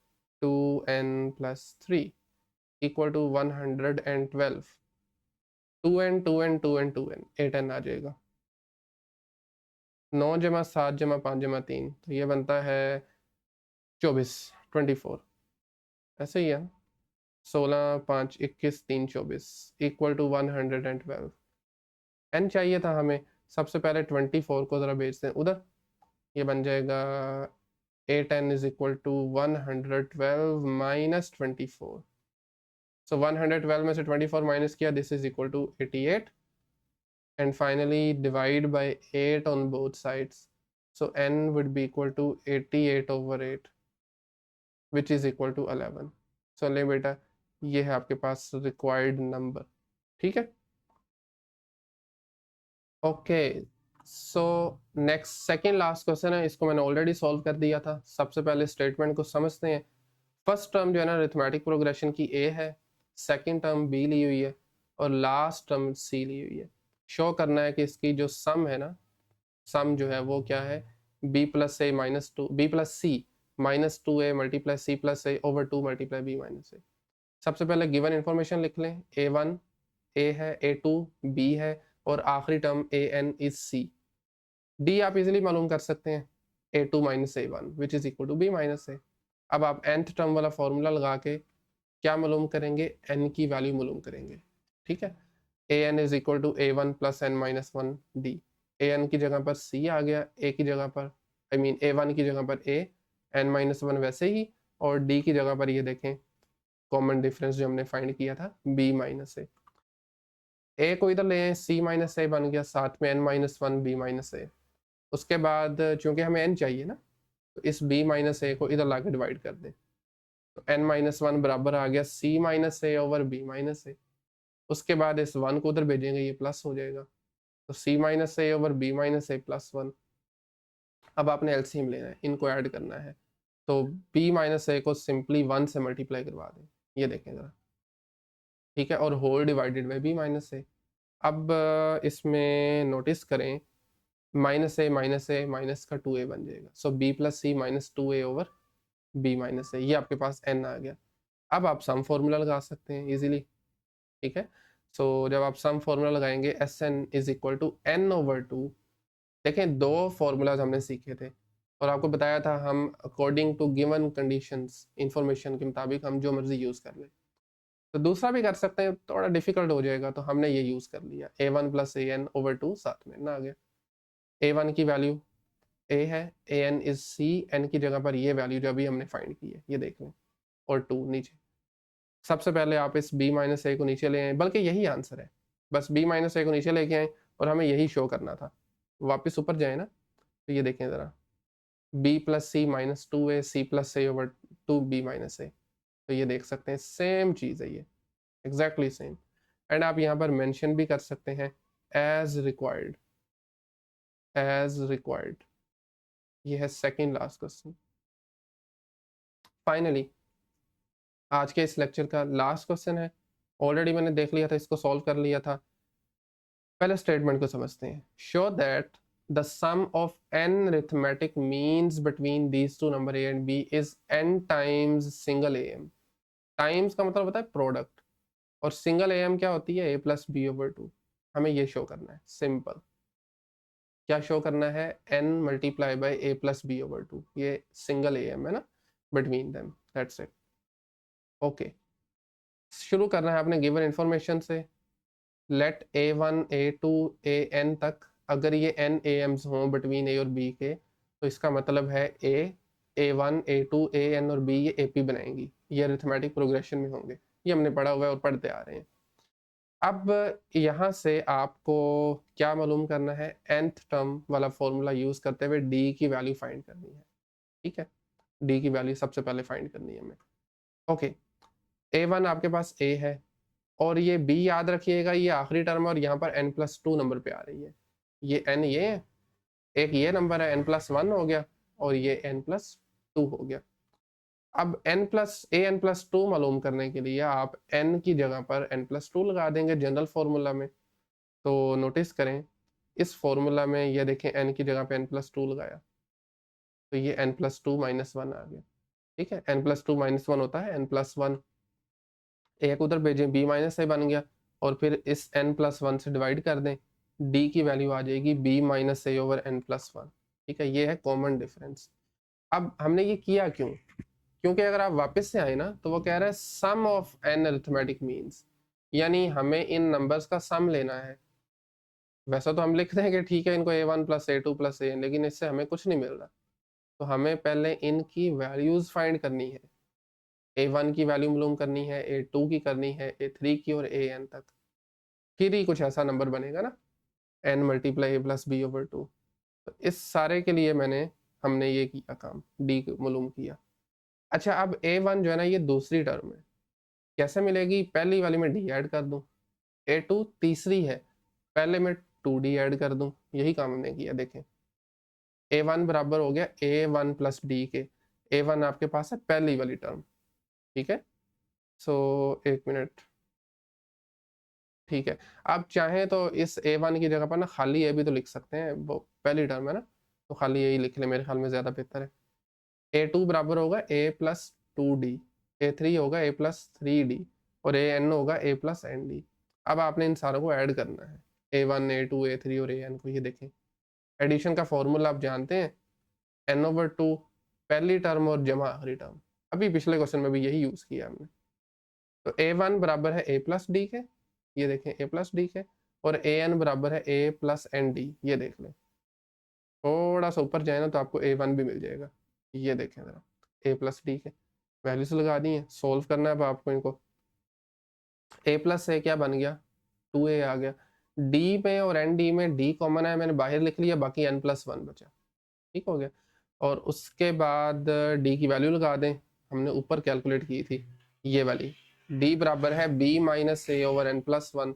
[SPEAKER 1] 2n plus 3 equal to 112। 2n 2n 2n 2n 8n आ जाएगा। 9 जमा 7 जमा 5 जमा 3, तो ये बनता है 24, 24, ऐसे ही है, 16 5 21 3 24 इक्वल टू 112। n चाहिए था हमें, सबसे पहले 24 को ज़रा भेज दें उधर, ये बन जाएगा 8n is equal to 112 minus 24। So 112 में से 24 माइनस किया, this is equal to 88, and finally divide by 8 on both sides, so n would be equal to 88 over 8 which is equal to 11। सो ले बेटा ये है आपके पास रिक्वायर्ड नंबर, ठीक है। Okay, so next second last question है, इसको मैंने ऑलरेडी सॉल्व कर दिया था। सबसे पहले स्टेटमेंट को समझते हैं। फर्स्ट टर्म जो है ना अरिथमेटिक प्रोग्रेशन की ए है, सेकंड टर्म बी ली हुई है और लास्ट टर्म सी ली हुई है। शो करना है कि इसकी जो सम है ना, सम जो है वो क्या है, B plus A minus 2, B plus C minus 2a multiply C plus A over 2 multiply B minus A. सबसे पहले गिवन इन्फॉर्मेशन लिख लें, a1 a है, a2 b है और आखिरी term an is c। d आप इजीली मालूम कर सकते हैं, a2 minus a1 which is equal to b minus a। अब आप nth टर्म वाला फॉर्मूला लगा के क्या मालूम करेंगे, n की वैल्यू मालूम करेंगे, ठीक है। an is equal to a1 plus n minus 1 d। an की जगह पर c आ गया, a की जगह पर आई मीन a1 की जगह पर a, n माइनस 1 वैसे ही, और d की जगह पर ये देखें कॉमन डिफरेंस जो हमने फाइंड किया था b माइनस ए को इधर ले आए, c माइनस ए बन गया, साथ में n माइनस 1 b माइनस ए। उसके बाद चूंकि हमें n चाहिए ना, तो इस b माइनस ए को इधर लाके डिवाइड कर दें, तो n माइनस 1 बराबर आ गया c माइनस ए ओवर b माइनस ए। उसके बाद इस 1 को उधर भेजेंगे, ये प्लस हो जाएगा, तो c माइनस ए ओवर b माइनस ए प्लस 1। अब आपने एलसीएम लेना है, इनको ऐड करना है, तो b माइनस ए को सिंपली 1 से मल्टीप्लाई करवा दें, ये देखें ज़रा, ठीक है, और whole divided by b minus A. अब इसमें नोटिस करें, माइनस ए माइनस का 2a बन जाएगा, so b plus C minus 2a over b minus A, ये आपके पास n आ गया। अब आप सम फॉर्मूला लगा सकते हैं इजीली, ठीक है। सो जब आप सम फॉर्मूला लगाएंगे S N is equal to n over 2। देखें दो फॉर्मूलाज हमने सीखे थे और आपको बताया था हम according to given conditions information के मुताबिक हम जो मर्जी यूज़ कर लें। तो दूसरा भी कर सकते हैं, थोड़ा डिफिकल्ट हो जाएगा, तो हमने ये यूज़ कर लिया, a1 plus A N over 2, साथ में ना आ गया। a1 की वैल्यू a है, an इज c, n की जगह पर ये वैल्यू जो अभी हमने फाइंड की है ये देख लें, और 2 नीचे। सबसे पहले आप इस b माइनस ए को नीचे ले आए, बल्कि यही आंसर है, बस b माइनस ए को नीचे लेके आए और हमें यही शो करना था। वापस ऊपर जाए ना, तो ये देखें ज़रा, b plus C minus 2a C plus A over 2b minus ए, तो ये देख सकते हैं सेम चीज़ है ये, एग्जैक्टली सेम। एंड आप यहाँ पर मेंशन भी कर सकते हैं एज रिक्वायर्ड, एज रिक्वायर्ड। ये है सेकंड लास्ट क्वेश्चन। फाइनली आज के इस लेक्चर का लास्ट क्वेश्चन है, ऑलरेडी मैंने देख लिया था, इसको सॉल्व कर लिया था। पहले स्टेटमेंट को समझते हैं। Show that the sum of n arithmetic means between these two number a and b is n times single am। Times का मतलब होता है प्रोडक्ट, और सिंगल am क्या होती है, a plus B over two. हमें ये शो करना है, सिंपल। क्या शो करना है, n multiply by a plus B over two, ये सिंगल am है ना, between them, that's it. Okay, शुरू करना है आपने गिवन इंफॉर्मेशन से। लेट a1 a2 an तक, अगर ये n am's हों बिटवीन a और b के, तो इसका मतलब है a1 a2 an और b ये ap बनाएंगी, ये अरिथमेटिक प्रोग्रेशन में होंगे। ये हमने पढ़ा हुआ है और पढ़ते आ रहे हैं। अब यहाँ से आपको क्या मालूम करना है, nth टर्म वाला फॉर्मूला यूज करते हुए d की वैल्यू फाइंड करनी है। ठीक है, d की वैल्यू सबसे पहले फाइंड करनी है हमें। ओके, a1 आपके पास a है, और ये b याद रखिएगा, ये आखिरी टर्म और यहाँ पर n+2 नंबर पे आ रही है। ये n ये है, एक ये नंबर है n+1 हो गया, और ये n+2 हो गया। अब n+2 मालूम करने के लिए आप n की जगह पर n+2 लगा देंगे जनरल फॉर्मूला में। तो नोटिस करें, इस फॉर्मूला में ये देखें n की जगह पे n+2 लगाया, तो ये n+2-1 आ गया। ठीक है, n+2-1 होता है n+1, एक उधर भेजें, b माइनस ए बन गया, और फिर इस n+1 से डिवाइड कर दें, d की वैल्यू आ जाएगी b माइनस ए ओवर n+1। ठीक है, ये है कॉमन डिफरेंस। अब हमने ये किया क्यों, क्योंकि अगर आप वापस से आए ना, तो वो कह रहा है सम ऑफ n अरिथमेटिक मीन्स, यानी हमें इन नंबर्स का सम लेना है। वैसा तो हम लिख दें कि ठीक है इनको a1 plus a2 plus an, लेकिन इससे हमें कुछ नहीं मिल रहा, तो हमें पहले इनकी वैल्यूज फाइंड करनी है। a1 की वैल्यू मालूम करनी है, a2 की करनी है, a3 की, और an तक, फिर ही कुछ ऐसा नंबर बनेगा ना, n multiply a plus B over two. तो इस सारे के लिए हमने ये किया काम, d मालूम किया। अच्छा, अब a1 जो है ना, ये दूसरी टर्म है, कैसे मिलेगी, पहली वाली में d ऐड कर दूं, a2 तीसरी है, पहले में 2d ऐड कर दूं, यही काम हमने किया। देखें, a1 बराबर हो गया a1 प्लस डी के, a1 आपके पास है पहली वाली टर्म। ठीक है, सो एक मिनट, ठीक है। आप चाहें तो इस a1 की जगह पर ना खाली a भी तो लिख सकते हैं, वो पहली टर्म है ना, तो खाली यही लिख ले, मेरे ख्याल में ज़्यादा बेहतर है। a2 बराबर होगा a प्लस 2d, a3 होगा a प्लस 3d, और an होगा a प्लस nd। अब आपने इन सारों को ऐड करना है, a1 a2 a3 और an को। ये देखें, एडिशन का फॉर्मूला आप जानते हैं, n/2 पहली टर्म और जमा आखिरी टर्म। अभी पिछले क्वेश्चन में भी यही यूज़ किया हमने। तो a1 बराबर है a प्लस डी के, ये देखें a प्लस डी के, और an बराबर है a प्लस एन डी। ये देख लें, थोड़ा सा ऊपर जाए ना तो आपको a1 भी मिल जाएगा। ये देखें ज़रा, a प्लस डी के वैल्यूज लगा दी है, सोल्व करना है अब आपको इनको। a प्लस ए क्या बन गया, 2a आ गया, d में और एन डी में d कॉमन है, मैंने बाहर लिख लिया, बाकी n+1 बचा। ठीक हो गया, और उसके बाद d की वैल्यू लगा दें, हमने ऊपर कैलकुलेट की थी ये वाली, d बराबर है b माइनस ए ओवर n+1।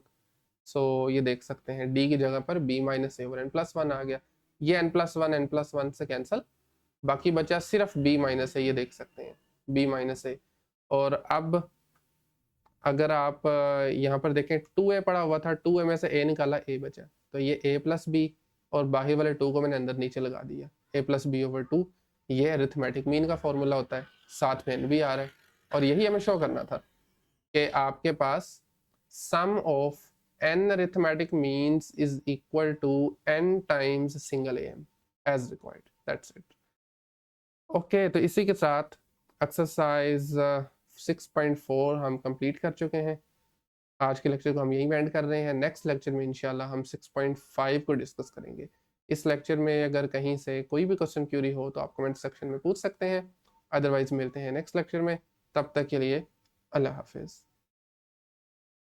[SPEAKER 1] सो ये देख सकते हैं d की जगह पर b माइनस ए ओवर n+1 आ गया, ये n+1 से कैंसिल, बाकी बचा सिर्फ b माइनस ए, ये देख सकते हैं b माइनस ए। और अब अगर आप यहाँ पर देखें 2a पड़ा हुआ था, 2a में से a निकाला, a बचा, तो ये a प्लस बी, और बाहर वाले 2 को मैंने अंदर नीचे लगा दिया, a प्लस बी ओवर 2। ये अरिथमेटिक मीन का फॉर्मूला होता है, साथ में n भी आ रहा है, और यही हमें शो करना था कि आपके पास sum of n arithmetic means is equal to n times single am as required, that's it. Okay, तो इसी के साथ एक्सरसाइज 6.4 हम कंप्लीट कर चुके हैं। आज के लेक्चर को हम यहीं एंड कर रहे हैं। नेक्स्ट लेक्चर में इंशाल्लाह हम 6.5 को डिस्कस करेंगे। इस लेक्चर में अगर कहीं से कोई भी क्वेश्चन क्यूरी हो तो आप कमेंट सेक्शन में पूछ सकते हैं, अदरवाइज मिलते हैं नेक्स्ट लेक्चर में। तब तक के लिए अल्लाह हाफिज़।